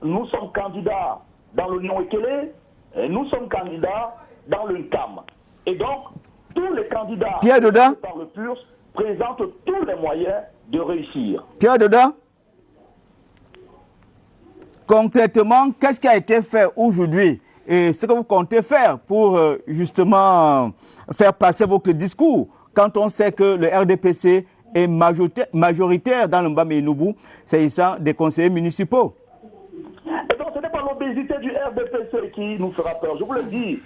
nous sommes candidats dans l'Union Ekele, et nous sommes candidats dans le Nkam. Et donc, tous les candidats par le PURS présentent tous les moyens de réussir. Pierre Dodin, concrètement, qu'est-ce qui a été fait aujourd'hui et ce que vous comptez faire pour justement faire passer votre discours quand on sait que le RDPC est majoritaire dans le Mbami Noubou, s'agissant des conseillers municipaux? Et donc, ce n'est pas l'obésité du RDPC qui nous fera peur. Je vous le dis,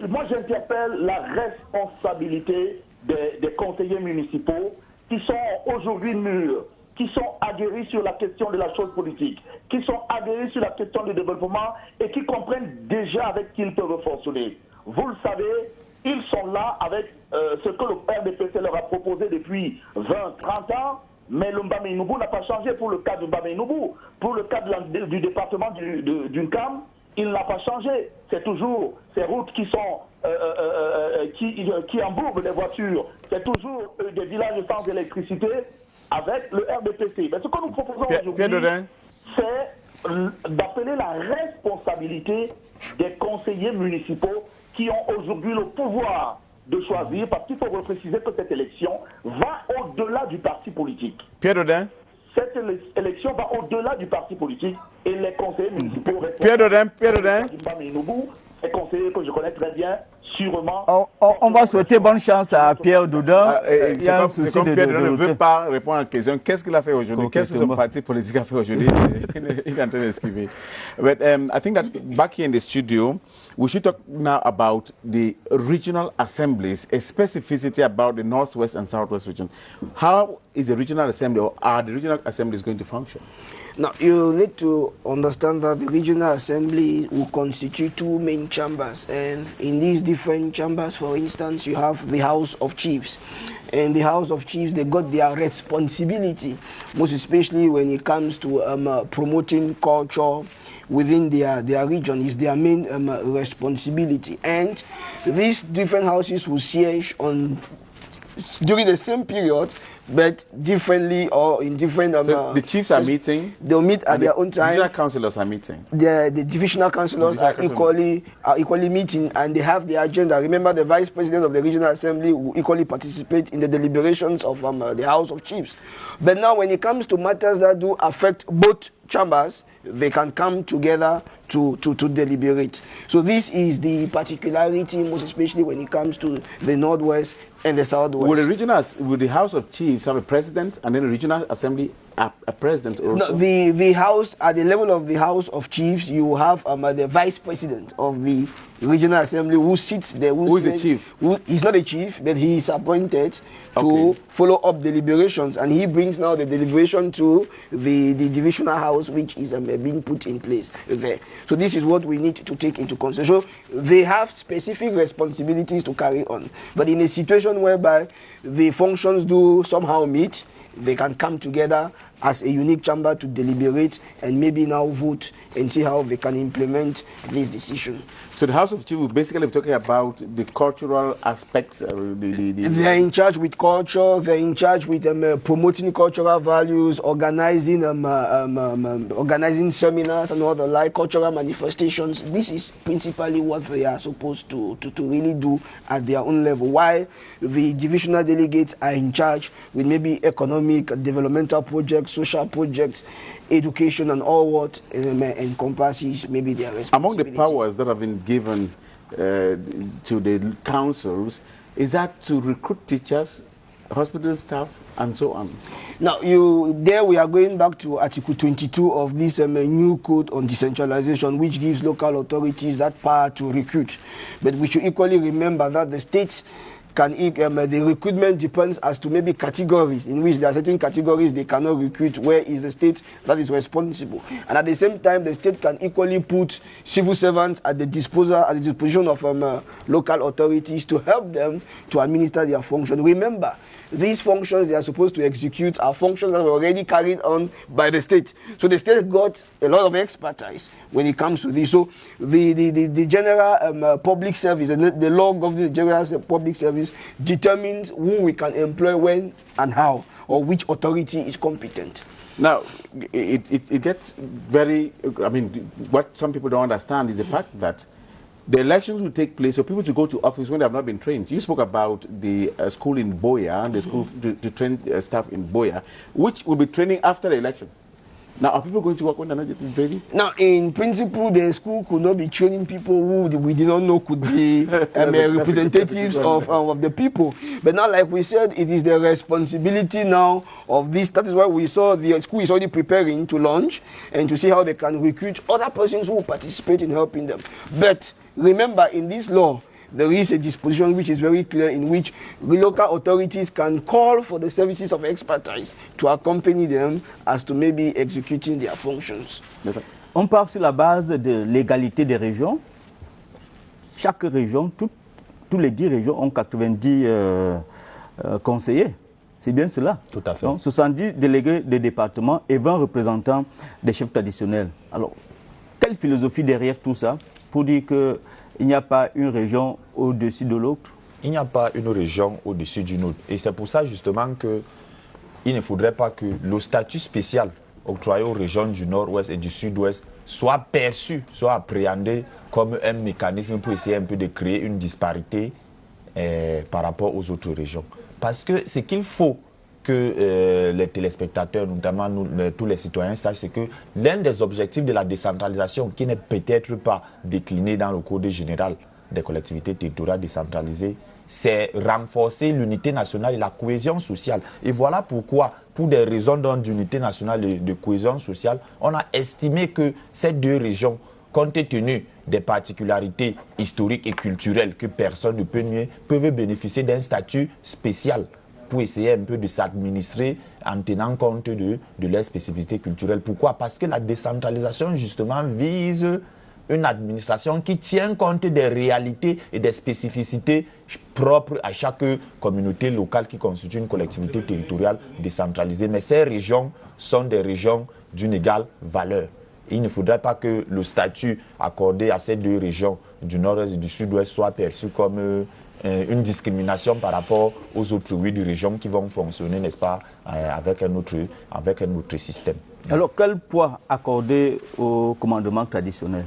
moi j'interpelle la responsabilité des conseillers municipaux qui sont aujourd'hui mûrs, qui sont aguerris sur la question de la chose politique, qui sont aguerris sur la question du développement et qui comprennent déjà avec qui ils peuvent fonctionner. Vous le savez, ils sont là avec ce que le RDPC leur a proposé depuis 20-30 ans, mais le Mbami Noubou n'a pas changé pour le cas du Mbami Noubou. Pour le cas du département du Nkam, il n'a pas changé. C'est toujours ces routes qui sont qui embourbent les voitures. C'est toujours des villages sans électricité avec le RDPC. Mais ce que nous proposons aujourd'hui, c'est d'appeler la responsabilité des conseillers municipaux qui ont aujourd'hui le pouvoir de choisir, parce qu'il faut repréciser que cette élection va au-delà du parti politique. Pierre Dodin. Cette élection va au-delà du parti politique et les conseillers municipaux... Pierre Dodin. Les conseillers que je connais très bien sûrement... On va souhaiter bonne chance à Pierre Doudon. Il y a un souci de Pierre Doudon ne veut pas répondre à la question. Qu'est-ce qu'il a fait aujourd'hui? Qu'est-ce que son parti politique a fait aujourd'hui? Il est en train d'esquiver. But I think that back here in the studio, we should talk now about the regional assemblies, a specificity about the Northwest and Southwest region. How is the regional assembly, or are the regional assemblies going to function? Now, you need to understand that the regional assembly will constitute two main chambers, and in these different chambers, for instance, you have the House of Chiefs. And the House of Chiefs, they got their responsibility, most especially when it comes to promoting culture within their region, is their main responsibility. And these different houses will siege on during the same period, but differently or in different... so the chiefs are meeting? They'll meet at their own time. The divisional councillors are meeting? The divisional councillors are equally meeting, and they have their agenda. Remember, the vice president of the regional assembly will equally participate in the deliberations of the House of Chiefs. But now when it comes to matters that do affect both chambers, they can come together to deliberate. So this is the particularity, most especially when it comes to the Northwest and the Southwest. Will the House of Chiefs have a president, and then the regional assembly a president also? No, the House, at the level of the House of Chiefs, you have the vice president of the regional assembly who sits there. Who is the chief? He's not a chief, but he is appointed to follow up deliberations, and he brings now the deliberation to the divisional house, which is being put in place there. So this is what we need to take into consideration. So they have specific responsibilities to carry on, but in a situation whereby the functions do somehow meet, they can come together as a unique chamber to deliberate and maybe now vote and see how they can implement this decision. So the House of Chiefs will basically be talking about the cultural aspects. They are in charge with culture. They are in charge with promoting cultural values, organizing organizing seminars and all the like cultural manifestations. This is principally what they are supposed to really do at their own level. While the divisional delegates are in charge with maybe economic, developmental projects, social projects, education, and all what encompasses maybe their responsibility. Among the powers that have been given to the councils, is that to recruit teachers, hospital staff, and so on? Now, there we are going back to Article 22 of this new code on decentralization, which gives local authorities that power to recruit. But we should equally remember that the states the recruitment depends as to maybe categories, in which there are certain categories they cannot recruit, where is the state that is responsible. And at the same time, the state can equally put civil servants at the disposition of local authorities to help them to administer their function. Remember, these functions they are supposed to execute are functions that were already carried on by the state. So the state got a lot of expertise when it comes to this. So the general public service, the law governing the general public service determines who we can employ when and how, or which authority is competent. Now, it gets very, what some people don't understand is the fact that the elections will take place for people to go to office when they have not been trained. You spoke about the school in Boya, the school to train staff in Boya, which will be training after the election. Now, are people going to work when they're not ready? Now, in principle, the school could not be training people who we did not know could be representatives of the people. But now, like we said, it is the responsibility now of this. That is why we saw the school is already preparing to launch and to see how they can recruit other persons who will participate in helping them. But remember, in this law, there is a disposition which is very clear, in which the local authorities can call for the services of expertise to accompany them as to maybe executing their functions. On part sur la base de l'égalité des régions. Chaque région, tous les 10 régions ont 90 conseillers. C'est bien cela. Tout à fait. Donc, 70 délégués de département et 20 représentants des chefs traditionnels. Alors, quelle philosophie derrière tout ça pour dire qu'il n'y a pas une région au-dessus de l'autre? Il n'y a pas une région au-dessus d'une autre. Et c'est pour ça justement qu'il ne faudrait pas que le statut spécial octroyé aux régions du Nord-Ouest et du Sud-Ouest soit perçu, soit appréhendé comme un mécanisme pour essayer un peu de créer une disparité par rapport aux autres régions. Parce que ce qu'il faut que les téléspectateurs, notamment tous les citoyens, sachent, c'est que l'un des objectifs de la décentralisation, qui n'est peut-être pas décliné dans le Code général, des collectivités territoriales décentralisées, c'est renforcer l'unité nationale et la cohésion sociale. Et voilà pourquoi, pour des raisons d'unité nationale et de cohésion sociale, on a estimé que ces deux régions, compte tenu des particularités historiques et culturelles que personne ne peut nier, peuvent bénéficier d'un statut spécial pour essayer un peu de s'administrer en tenant compte de leurs spécificités culturelles. Pourquoi? Parce que la décentralisation, justement, vise une administration qui tient compte des réalités et des spécificités propres à chaque communauté locale qui constitue une collectivité territoriale décentralisée. Mais ces régions sont des régions d'une égale valeur. Il ne faudrait pas que le statut accordé à ces deux régions du nord-est et du sud-ouest soit perçu comme une discrimination par rapport aux autres 8 régions qui vont fonctionner, n'est-ce pas, avec un autre système. Alors, quel poids accorder au commandement traditionnel?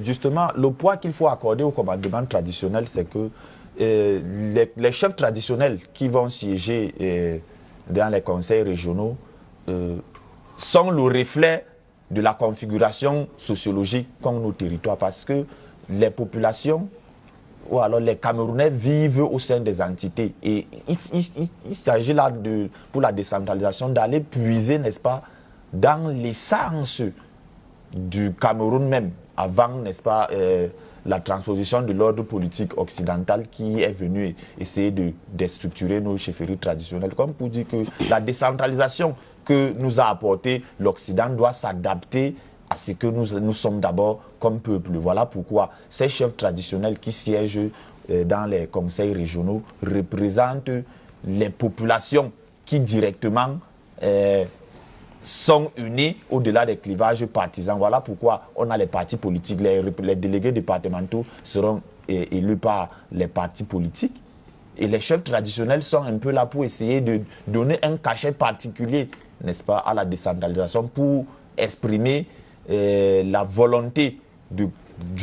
Justement, le poids qu'il faut accorder au commandement traditionnel, c'est que les chefs traditionnels qui vont siéger dans les conseils régionaux sont le reflet de la configuration sociologique qu'ont nos territoires, parce que les populations ou alors les Camerounais vivent au sein des entités. Et il s'agit là, pour la décentralisation, d'aller puiser, n'est-ce pas, dans l'essence du Cameroun même, avant, n'est-ce pas, la transposition de l'ordre politique occidental qui est venu essayer de déstructurer nos chefferies traditionnelles. Comme pour dire que la décentralisation que nous a apporté l'Occident doit s'adapter à ce que nous sommes d'abord comme peuple. Voilà pourquoi ces chefs traditionnels qui siègent dans les conseils régionaux représentent les populations qui directement sont unis au-delà des clivages partisans. Voilà pourquoi on a les partis politiques. Les délégués départementaux seront élus par les partis politiques. Et les chefs traditionnels sont un peu là pour essayer de donner un cachet particulier, n'est-ce pas, à la décentralisation, pour exprimer la volonté du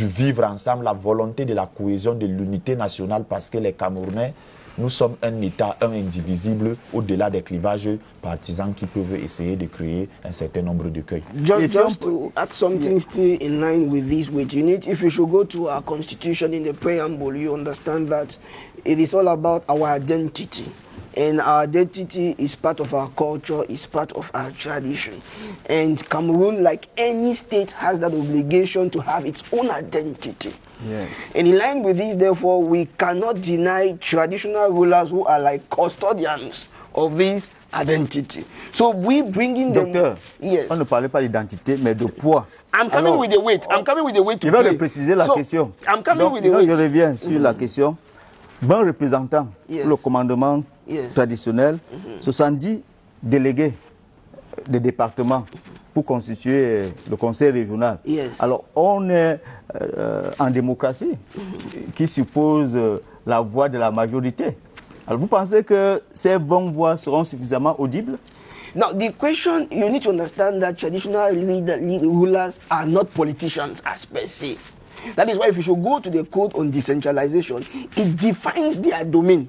vivre ensemble, la volonté de la cohésion, de l'unité nationale, parce que les Camerounais, nous sommes un État, un indivisible, au-delà des clivages partisans qui peuvent essayer de créer un certain nombre de cueils. Just to add something still in line with this, if you should go to our constitution in the preamble, you understand that it is all about our identity. And our identity is part of our culture, is part of our tradition. And Cameroon, like any state, has that obligation to have its own identity. Yes. And in line with this, therefore, we cannot deny traditional rulers who are like custodians of this identity. So we bringing them... Docteur, yes. On ne parlait pas d'identité, mais de poids. I'm coming with the weight. I'm coming with the weight to play. Il va préciser la question. I'm coming with the weight. Je reviens sur la question. 20 représentants pour le commandement traditionnel, 70 délégués des départements pour constituer le conseil régional. Alors, on est en démocratie qui suppose la voix de la majorité. Alors, vous pensez que ces 20 voix seront suffisamment audibles? Now, the question, you need to understand that traditional rulers are not politicians as per se. That is why if you should go to the code on decentralization, it defines their domain.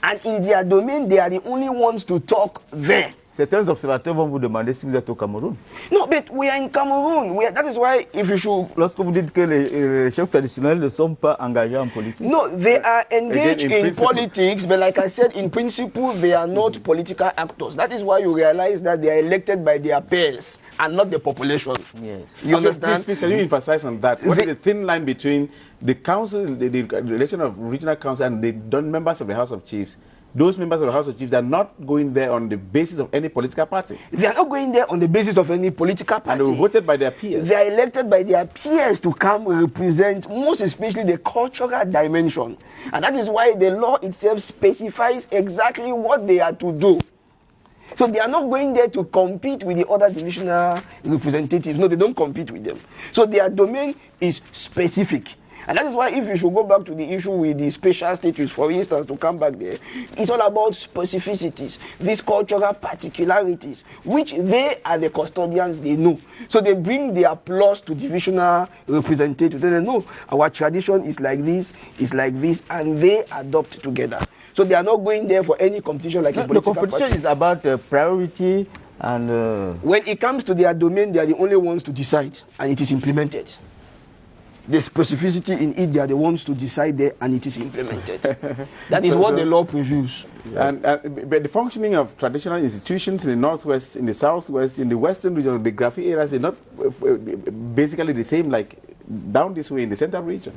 And in their domain, they are the only ones to talk there. Certains observateurs vont vous demander si vous êtes au Cameroun. No, but we are in Cameroon. That is why if you should... Lorsque vous dites que les chefs traditionnels ne sont pas engagés en politique. No, they are engaged in politics, but like I said, in principle, they are not political actors. That is why you realize that they are elected by their peers and not the population. Yes. You understand? Please, can you emphasize on that? What is the thin line between the council, the election of regional council, and the members of the House of Chiefs? Those members of the House of Chiefs are not going there on the basis of any political party. They are not going there on the basis of any political party. And they were voted by their peers. They are elected by their peers to come represent, most especially the cultural dimension. And that is why the law itself specifies exactly what they are to do. So they are not going there to compete with the other divisional representatives. No, they don't compete with them. So their domain is specific. And that is why if you should go back to the issue with the special status, for instance, to come back there, it's all about specificities, these cultural particularities, which they are the custodians, they know. So they bring their plus to divisional representatives. They know our tradition is like this, and they adopt together. So they are not going there for any competition like a political party. The competition is about priority and... When it comes to their domain, they are the only ones to decide, and it is implemented. the specificity in it, they are the ones to decide there, and it is implemented. That is what the law previews. But the functioning of traditional institutions in the Northwest, in the Southwest, in the Western region, the geographic areas is not basically the same like down this way in the Central region.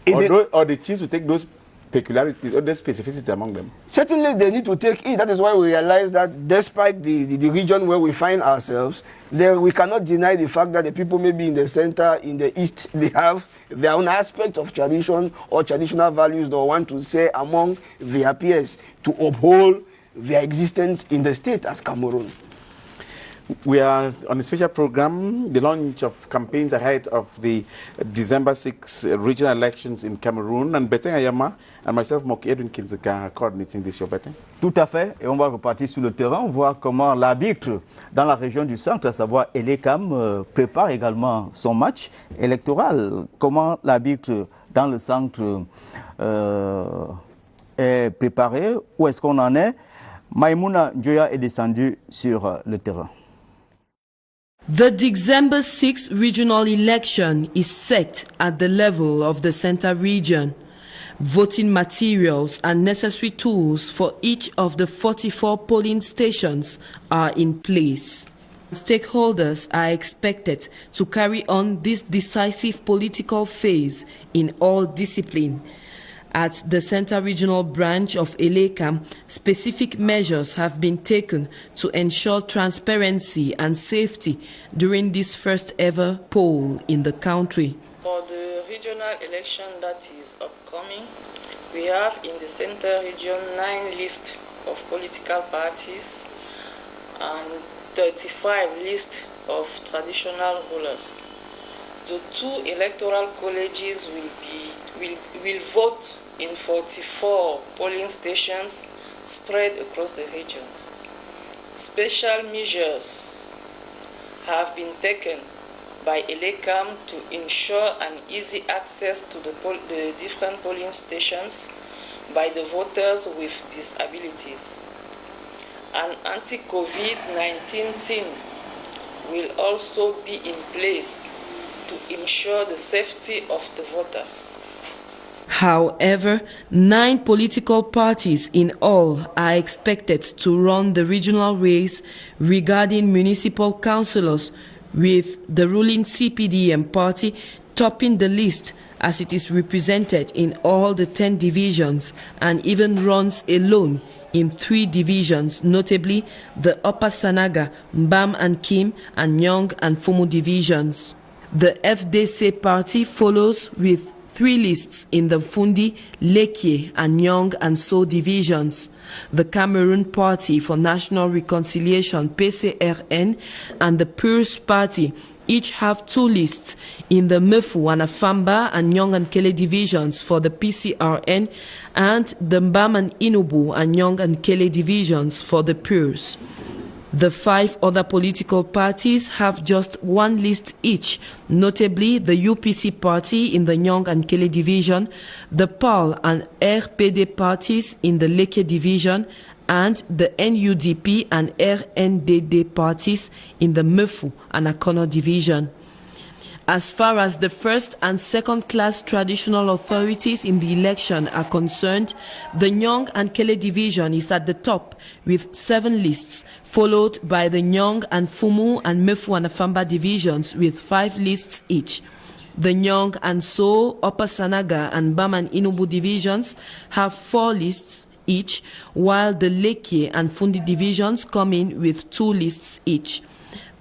Or the chiefs will take those peculiarities or those specificities among them? Certainly they need to take it. That is why we realize that despite the region where we find ourselves, there we cannot deny the fact that the people maybe in the center, in the east, they have their own aspect of tradition or traditional values they want to say among their peers to uphold their existence in the state as Cameroon. We are on a special program, the launch of campaigns ahead of the December 6 regional elections in Cameroon. And Bertin Ayama and myself, Moki Edwin Kinzeka, are coordinating this show, Bertin. Tout à fait. Et on va repartir sur le terrain, voir comment l'arbitre dans la région du centre, à savoir Elekam, prépare également son match électoral. Comment l'arbitre dans le centre est préparé, où est-ce qu'on en est. Maïmouna Njoya est descendu sur le terrain. The December 6 regional election is set at the level of the Center region. Voting materials and necessary tools for each of the 44 polling stations are in place. Stakeholders are expected to carry on this decisive political phase in all disciplines. At the Center Regional Branch of Elekam, specific measures have been taken to ensure transparency and safety during this first ever poll in the country. For the regional election that is upcoming, we have in the Center region 9 lists of political parties and 35 lists of traditional rulers. The 2 electoral colleges will vote in 44 polling stations spread across the region. Special measures have been taken by Elekam to ensure an easy access to the different polling stations by the voters with disabilities. An anti-COVID-19 team will also be in place to ensure the safety of the voters. However, 9 political parties in all are expected to run the regional race regarding municipal councillors, with the ruling CPDM party topping the list as it is represented in all the 10 divisions and even runs alone in 3 divisions, notably the Upper Sanaga, Mbam and Kim, and Nyong and Fumu divisions. The FDC party follows with 3 lists in the Fundi, Lekie, and Nyong and So divisions. The Cameroon Party for National Reconciliation, PCRN, and the Purs Party each have 2 lists in the Mefu and Afamba and Nyong and Kele divisions for the PCRN, and the Mbam and Inubu and Nyong and Kele divisions for the Purs. The 5 other political parties have just 1 list each, notably the UPC party in the Nyong and Kele division, the PAL and RPD parties in the Leke division, and the NUDP and RNDD parties in the Mefu and Akono division. As far as the first and second class traditional authorities in the election are concerned, the Nyong and Kele division is at the top with 7 lists, followed by the Nyong and Fumu and Mefu and Afamba divisions with 5 lists each. The Nyong and So, Upper Sanaga and Bam and Inubu divisions have 4 lists each, while the Lekie and Fundi divisions come in with 2 lists each.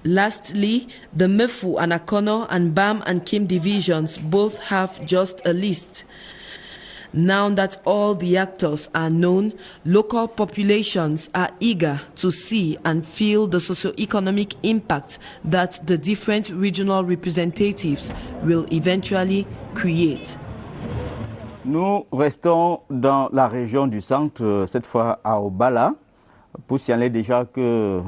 Lastly, the Mefu and Akono and Bam and Kim divisions both have just a list. Now that all the actors are known, local populations are eager to see and feel the socio-economic impact that the different regional representatives will eventually create. Nous restons dans la région du centre, cette fois à Obala, pour signaler déjà que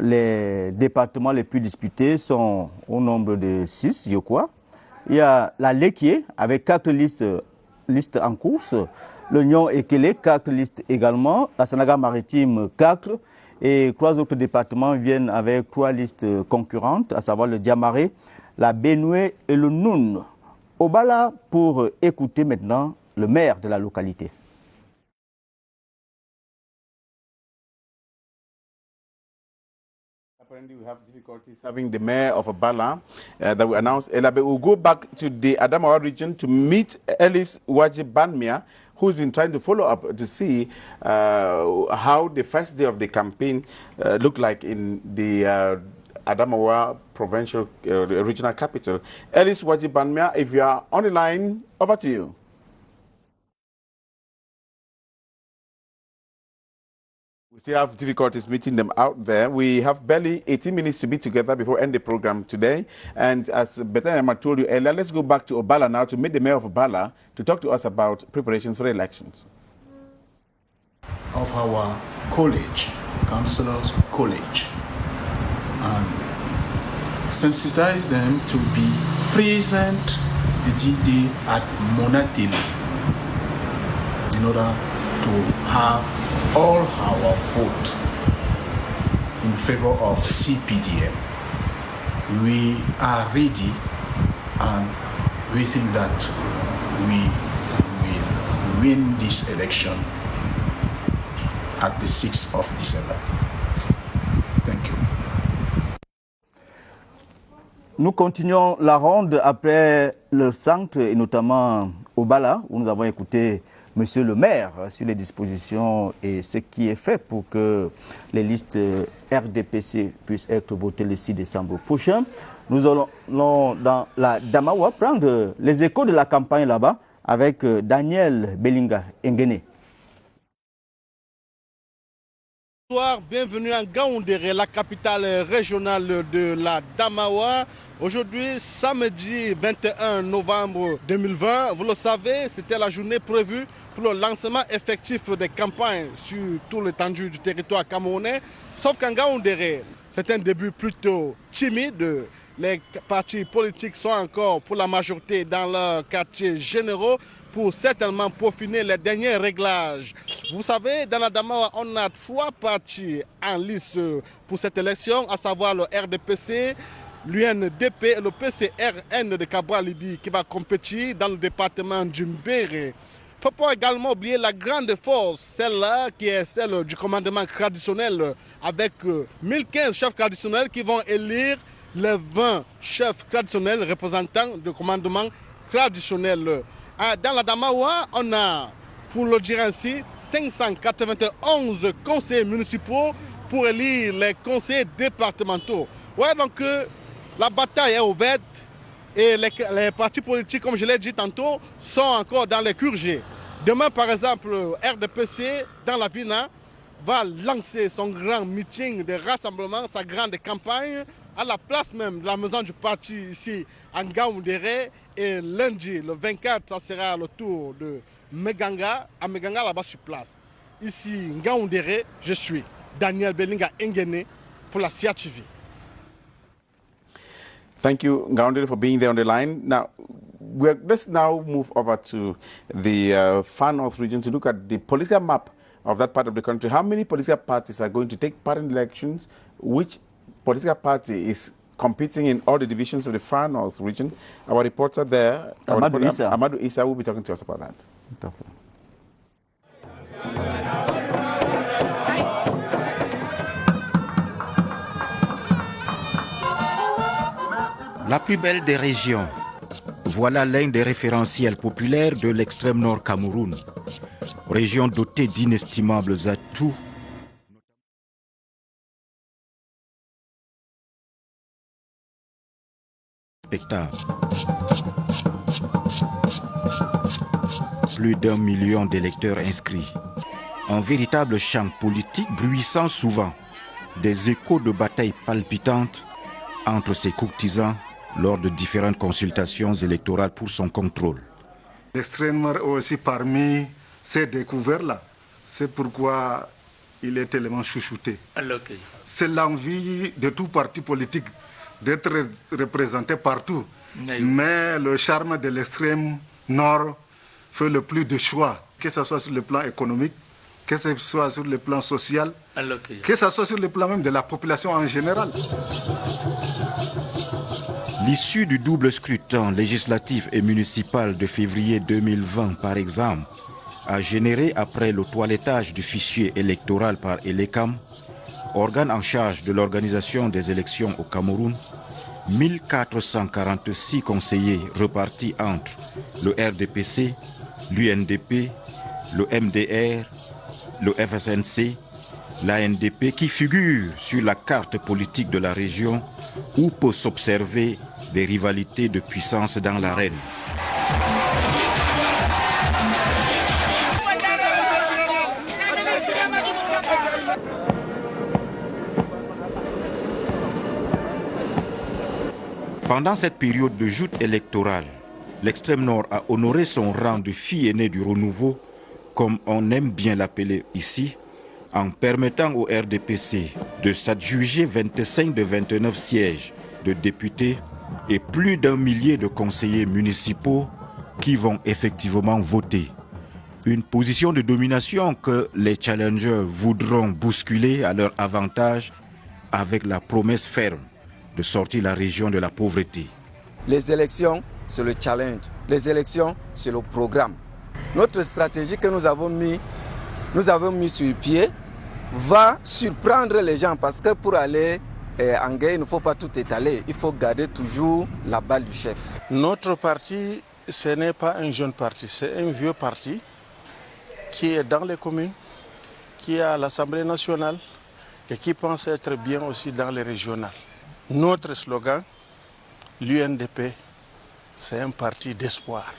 les départements les plus disputés sont au nombre de 6, je crois. Il y a la Lekie avec 4 listes en course, le Nyon et Kele, 4 listes également, la Sanaga maritime 4, et 3 autres départements viennent avec 3 listes concurrentes, à savoir le Diamaré, la Benue et le Noun. Au Bala pour écouter maintenant le maire de la localité. Apparently, we have difficulties having the mayor of Abala that we announced earlier. But we'll go back to the Adamawa region to meet Ellis Waji-Banmia, who's been trying to follow up to see how the first day of the campaign looked like in the Adamawa provincial regional capital. Ellis Waji-Banmia, if you are on the line, over to you. We still have difficulties meeting them out there. We have barely 18 minutes to be together before we end the program today. And as Betanyama told you earlier, let's go back to Obala now to meet the mayor of Obala to talk to us about preparations for the elections. Of our college, Councillors College, and sensitize them to be present the D-Day at Monatili in order to have all our vote in favor of CPDM. We are ready and we think that we will win this election at the 6th of December. Thank you. Nous continuons la ronde après le centre et notamment au Bala où nous avons écouté Monsieur le maire sur les dispositions et ce qui est fait pour que les listes RDPC puissent être votées le 6 décembre prochain. Nous allons dans la Damawa prendre les échos de la campagne là-bas avec Daniel Belinga Engene. Bonsoir, bienvenue en Ngaoundéré, la capitale régionale de la Damawa. Aujourd'hui, samedi 21 novembre 2020, vous le savez, c'était la journée prévue pour le lancement effectif des campagnes sur tout l'étendue du territoire camerounais. Sauf qu'en Ngaoundéré, c'est un début plutôt timide. Les partis politiques sont encore pour la majorité dans leurs quartiers généraux pour certainement peaufiner les derniers réglages. Vous savez, dans la Damawa, on a 3 partis en lice pour cette élection, à savoir le RDPC, l'UNDP et le PCRN de Kabra-Libi qui va compétir dans le département du Mbéré. Il ne faut pas également oublier la grande force, celle-là qui est celle du commandement traditionnel avec 1015 chefs traditionnels qui vont élire les 20 chefs traditionnels représentants du commandement traditionnel. Dans la Damawa, on a, pour le dire ainsi, 591 conseillers municipaux pour élire les conseillers départementaux. Ouais, donc la bataille est ouverte et les partis politiques, comme je l'ai dit tantôt, sont encore dans les QG. Demain, par exemple, RDPC, dans la Vina, va lancer son grand meeting de rassemblement, sa grande campagne, à la place même de la maison du parti ici à Ngaoundéré. Et lundi, le 24, ça sera le tour de Meganga, à Meganga là-bas sur place. Ici, Ngaoundéré, je suis Daniel Belinga Engene pour la CRTV. Thank you, Ngaoundéré, for being there on the line. Now, let's now move over to the Far North region to look at the political map of that part of the country. How many political parties are going to take part in elections? Which political party is competing in all the divisions of the Far North region? Our reporter there, Amadou Issa, will be talking to us about that. La plus belle des régions. Voilà l'un des référentiels populaires de l'extrême nord Cameroun. Région dotée d'inestimables atouts. Plus d'1 million d'électeurs inscrits. Un véritable champ politique bruissant souvent. Des échos de batailles palpitantes entre ses courtisans lors de différentes consultations électorales pour son contrôle. L'extrême nord aussi parmi ces découvertes-là. C'est pourquoi il est tellement chouchouté. C'est l'envie de tout parti politique d'être représenté partout. Mais le charme de l'extrême nord fait le plus de choix, que ce soit sur le plan économique, que ce soit sur le plan social, que ce soit sur le plan même de la population en général. L'issue du double scrutin législatif et municipal de février 2020, par exemple, a généré, après le toilettage du fichier électoral par Elecam, organe en charge de l'organisation des élections au Cameroun, 1446 conseillers repartis entre le RDPC, l'UNDP, le MDR, le FSNC, l'ANDP qui figurent sur la carte politique de la région où peut s'observer des rivalités de puissance dans l'arène. Pendant cette période de joute électorale, l'extrême nord a honoré son rang de fille aînée du renouveau, comme on aime bien l'appeler ici, en permettant au RDPC de s'adjuger 25 de 29 sièges de députés et plus d'1 millier de conseillers municipaux qui vont effectivement voter. Une position de domination que les challengers voudront bousculer à leur avantage avec la promesse ferme de sortir la région de la pauvreté. Les élections, c'est le challenge. Les élections, c'est le programme. Notre stratégie que nous avons mis sur pied va surprendre les gens parce que pour aller en guerre, il ne faut pas tout étaler. Il faut garder toujours la balle du chef. Notre parti, ce n'est pas un jeune parti, c'est un vieux parti qui est dans les communes, qui est à l'Assemblée nationale et qui pense être bien aussi dans les régionales. Notre slogan, l'UNDP, c'est un parti d'espoir.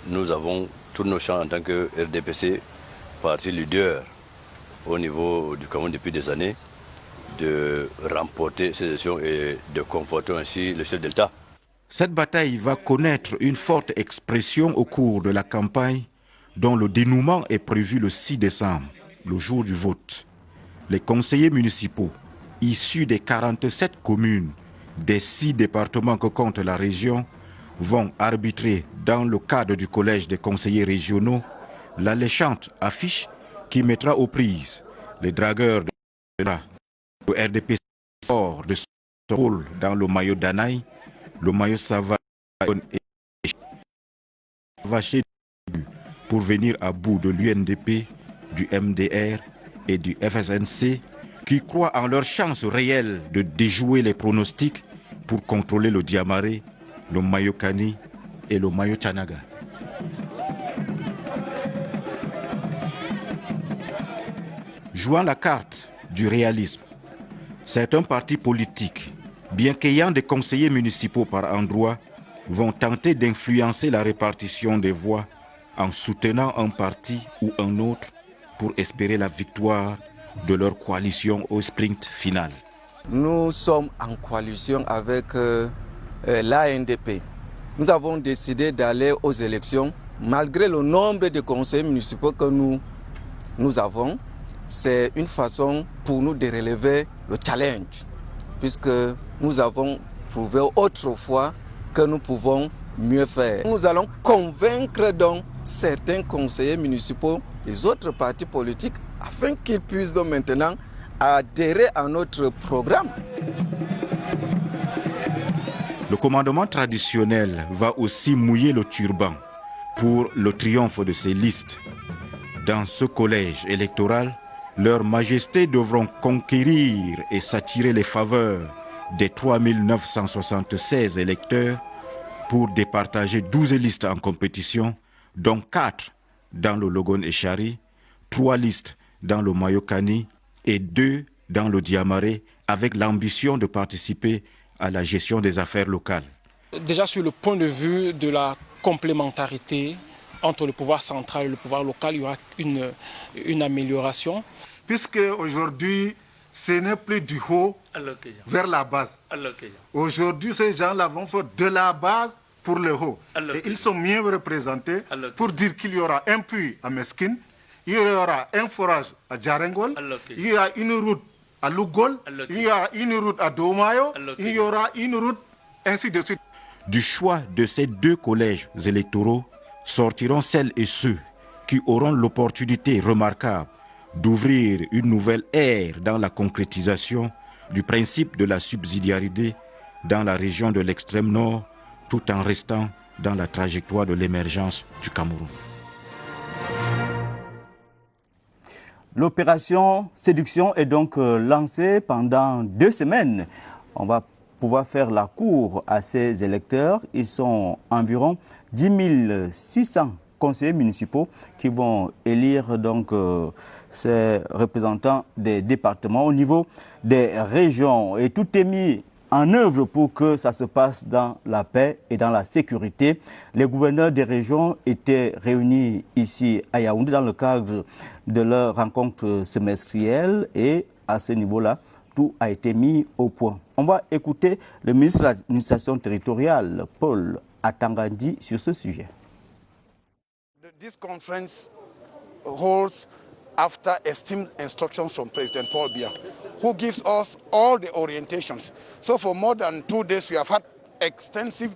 Nous avons tous nos chances en tant que RDPC, parti leader au niveau du Cameroun depuis des années, de remporter ces élections et de conforter ainsi le chef de l'État. Cette bataille va connaître une forte expression au cours de la campagne dont le dénouement est prévu le 6 décembre, le jour du vote. Les conseillers municipaux issus des 47 communes des 6 départements que compte la région vont arbitrer dans le cadre du collège des conseillers régionaux l'alléchante affiche qui mettra aux prises les dragueurs de le RDP sort de son rôle dans le maillot d'Anaï, le maillot Savache et Vaché pour venir à bout de l'UNDP, du MDR et du FSNC qui croient en leur chance réelle de déjouer les pronostics pour contrôler le Diamaré, le maillot Kani et le maillot Tchanaga. Jouant la carte du réalisme, certains partis politiques, bien qu'ayant des conseillers municipaux par endroit, vont tenter d'influencer la répartition des voix en soutenant un parti ou un autre pour espérer la victoire de leur coalition au sprint final. Nous sommes en coalition avec l'ANDP. Nous avons décidé d'aller aux élections malgré le nombre de conseillers municipaux que nous avons. C'est une façon pour nous de relever le challenge, puisque nous avons prouvé autrefois que nous pouvons mieux faire. Nous allons convaincre donc certains conseillers municipaux des autres partis politiques afin qu'ils puissent donc maintenant adhérer à notre programme. Le commandement traditionnel va aussi mouiller le turban pour le triomphe de ces listes. Dans ce collège électoral, leurs majestés devront conquérir et s'attirer les faveurs des 3976 électeurs pour départager 12 listes en compétition, dont 4 dans le Logon Echari, 3 listes dans le Mayokani et 2 dans le Diamaré, avec l'ambition de participer à la gestion des affaires locales. Déjà sur le point de vue de la complémentarité entre le pouvoir central et le pouvoir local, il y aura une amélioration. Puisque aujourd'hui, ce n'est plus du haut vers la base. Aujourd'hui, ces gens-là vont faire de la base pour le haut. Et ils sont mieux représentés pour dire qu'il y aura un puits à Meskin, il y aura un forage à Djarengol, il y aura une route à Lugol, il y aura une route à Domayo, il y aura une route ainsi de suite. Du choix de ces 2 collèges électoraux sortiront celles et ceux qui auront l'opportunité remarquable d'ouvrir une nouvelle ère dans la concrétisation du principe de la subsidiarité dans la région de l'extrême nord, tout en restant dans la trajectoire de l'émergence du Cameroun. L'opération séduction est donc lancée pendant 2 semaines. On va pouvoir faire la cour à ces électeurs. Ils sont environ 10 600 conseillers municipaux qui vont élire donc ces représentants des départements au niveau des régions. Et tout est mis en œuvre pour que ça se passe dans la paix et dans la sécurité. Les gouverneurs des régions étaient réunis ici à Yaoundé dans le cadre de leur rencontre semestrielle et à ce niveau-là, tout a été mis au point. On va écouter le ministre de l'administration territoriale, Paul Atangandi, sur ce sujet. This conference holds after esteemed instructions from President Paul Biya, who gives us all the orientations. So for more than 2 days, we have had extensive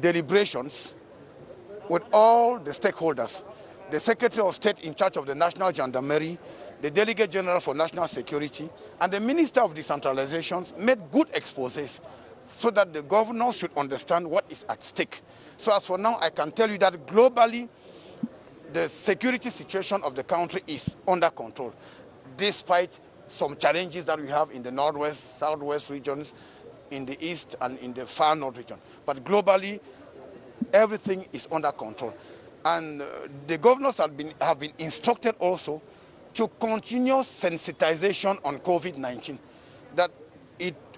deliberations with all the stakeholders. The Secretary of State in charge of the National Gendarmerie, the Delegate General for National Security, and the Minister of Decentralization made good exposés so that the governors should understand what is at stake. So as for now, I can tell you that globally, the security situation of the country is under control, despite some challenges that we have in the northwest, southwest regions, in the east and in the far north region. But globally, everything is under control. And the governors have been instructed also to continue sensitization on COVID-19. That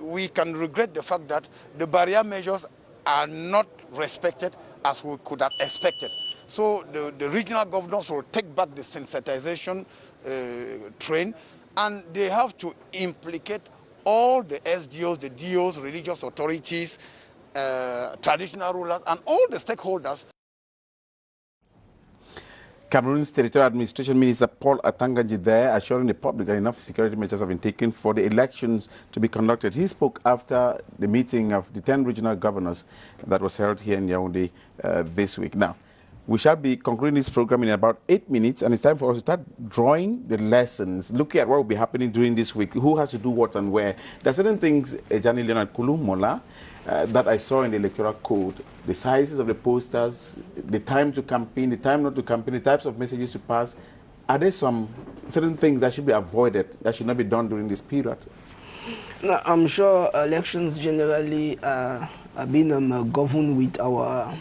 we can regret the fact that the barrier measures are not respected as we could have expected. So the regional governors will take back the sensitization train, and they have to implicate all the SDOs, the DOs, religious authorities, traditional rulers, and all the stakeholders. Cameroon's Territorial Administration Minister Paul Atangandi there assuring the public that enough security measures have been taken for the elections to be conducted. He spoke after the meeting of the 10 regional governors that was held here in Yaoundé this week. Now, we shall be concluding this program in about 8 minutes, and it's time for us to start drawing the lessons, looking at what will be happening during this week, who has to do what and where. There are certain things, Jani Leonard Kulu Mola, that I saw in the electoral code, the sizes of the posters, the time to campaign, the time not to campaign, the types of messages to pass. Are there some certain things that should be avoided, that should not be done during this period? No, I'm sure elections generally are being governed with our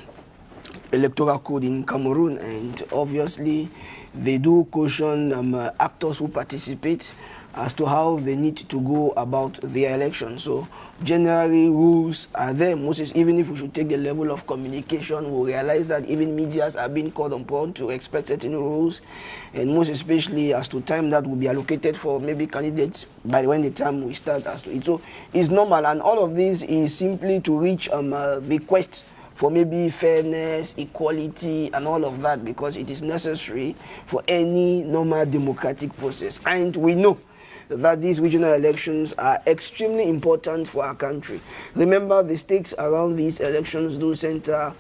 electoral code in Cameroon, and obviously they do caution actors who participate as to how they need to go about their election. So generally rules are there. Even if we should take the level of communication, we'll realize that even medias are being called upon to respect certain rules, and most especially as to time that will be allocated for maybe candidates by when the time we start. So it's normal, and all of this is simply to reach the quest for maybe fairness, equality, and all of that, because it is necessary for any normal democratic process. And we know that these regional elections are extremely important for our country. Remember, the stakes around these elections do center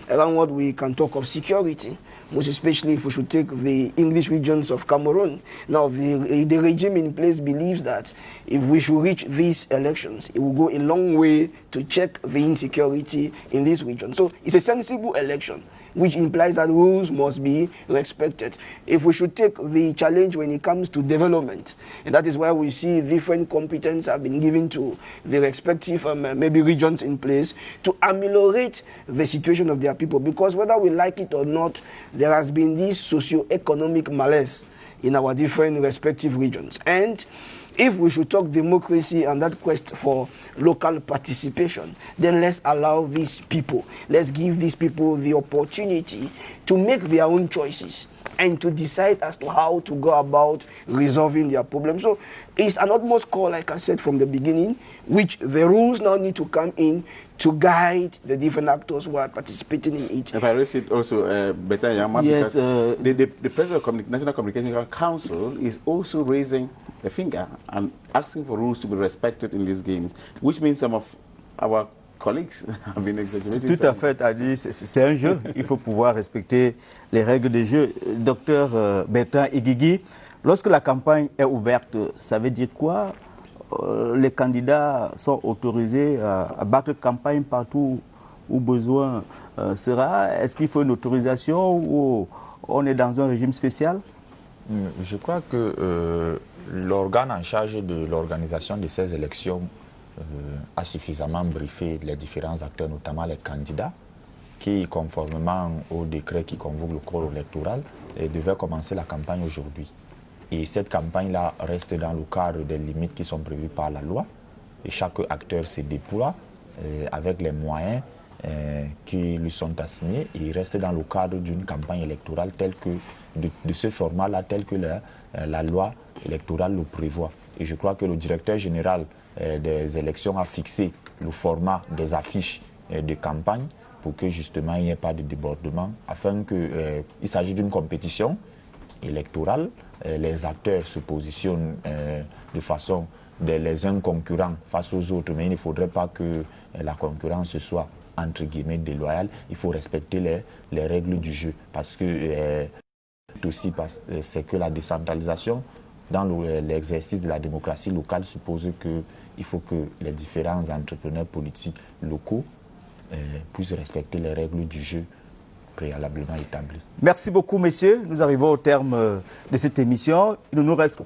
around what we can talk of security, most especially if we should take the English regions of Cameroon. Now, the regime in place believes that if we should reach these elections, it will go a long way to check the insecurity in this region. So it's a sensible election, which implies that rules must be respected. If we should take the challenge when it comes to development, and that is why we see different competence have been given to the respective maybe regions in place to ameliorate the situation of their people, because whether we like it or not, there has been this socio-economic malaise in our different respective regions. And if we should talk democracy and that quest for local participation, then let's allow these people, let's give these people the opportunity to make their own choices and to decide as to how to go about resolving their problems. So it's an utmost call, like I said from the beginning, which the rules now need to come in to guide the different actors who are participating in it. If I raise it also, Beta Yama, yes, because the President of the National Communication Council is also raising a finger and asking for rules to be respected in these games, which means some of our collègues have been exaggerating. Tout à fait, a dit, c'est un jeu, il faut pouvoir respecter les règles du jeu. Docteur Bertrand Igigi, lorsque la campagne est ouverte, ça veut dire quoi les candidats sont autorisés à battre campagne partout où besoin sera. Est-ce qu'il faut une autorisation ou on est dans un régime spécial? Je crois que l'organe en charge de l'organisation de ces élections a suffisamment briefé les différents acteurs, notamment les candidats, qui, conformément au décret qui convoque le corps électoral, devaient commencer la campagne aujourd'hui. Et cette campagne-là reste dans le cadre des limites qui sont prévues par la loi. Et chaque acteur se déploie avec les moyens qui lui sont assignés. Et il reste dans le cadre d'une campagne électorale telle que, de ce format-là, tel que la loi électorale le prévoit. Et je crois que le directeur général des élections a fixé le format des affiches de campagne pour que justement il n'y ait pas de débordement, afin qu'il s'agisse d'une compétition électorale, les acteurs se positionnent de façon les uns concurrents face aux autres, mais il ne faudrait pas que la concurrence soit entre guillemets déloyale. Il faut respecter les règles du jeu, parce que c'est que la décentralisation dans l'exercice de la démocratie locale suppose qu'il faut que les différents entrepreneurs politiques locaux puissent respecter les règles du jeu préalablement établies. Merci beaucoup, messieurs. Nous arrivons au terme de cette émission. Il ne nous reste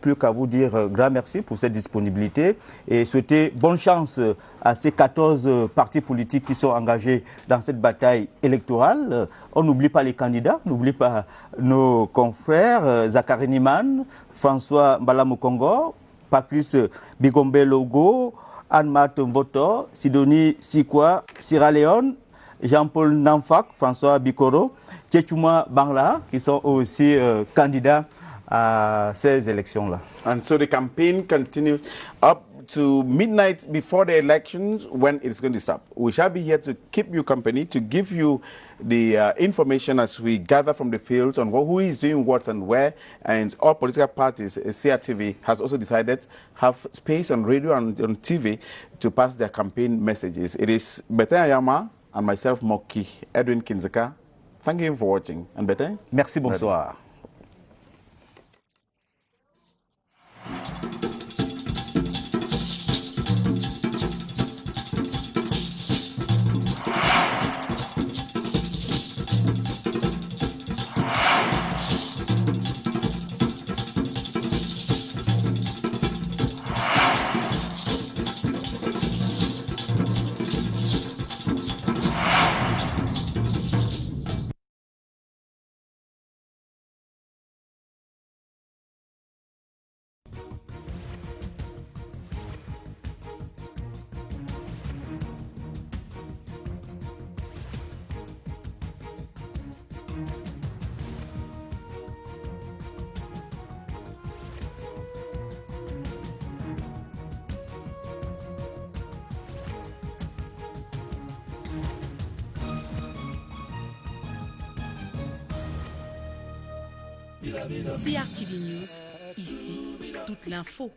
plus qu'à vous dire grand merci pour cette disponibilité et souhaiter bonne chance à ces 14 partis politiques qui sont engagés dans cette bataille électorale. On n'oublie pas les candidats, on n'oublie pas nos confrères Zachary Niman, François Mbala-Mokongo, Patrice Bigombe Logo, Anne-Marthe Mvoto, Sidonie Sikwa, Sierra Leone, Jean-Paul Namfak, François Bikoro, Tchéchouma Bangla, qui sont aussi candidats à ces élections-là. And so the campaign continues up to midnight before the elections, when it's going to stop. We shall be here to keep you company, to give you the information as we gather from the fields on who is doing what and where. And all political parties, CRTV has also decided have space on radio and on TV to pass their campaign messages. It is Beten Ayama and myself, Moki Edwin Kinzeka. Thank you for watching. And Beten? Merci, bonsoir. CRTV News, ici, toute l'info.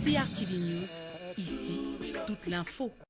CRTV News, ici, toute l'info.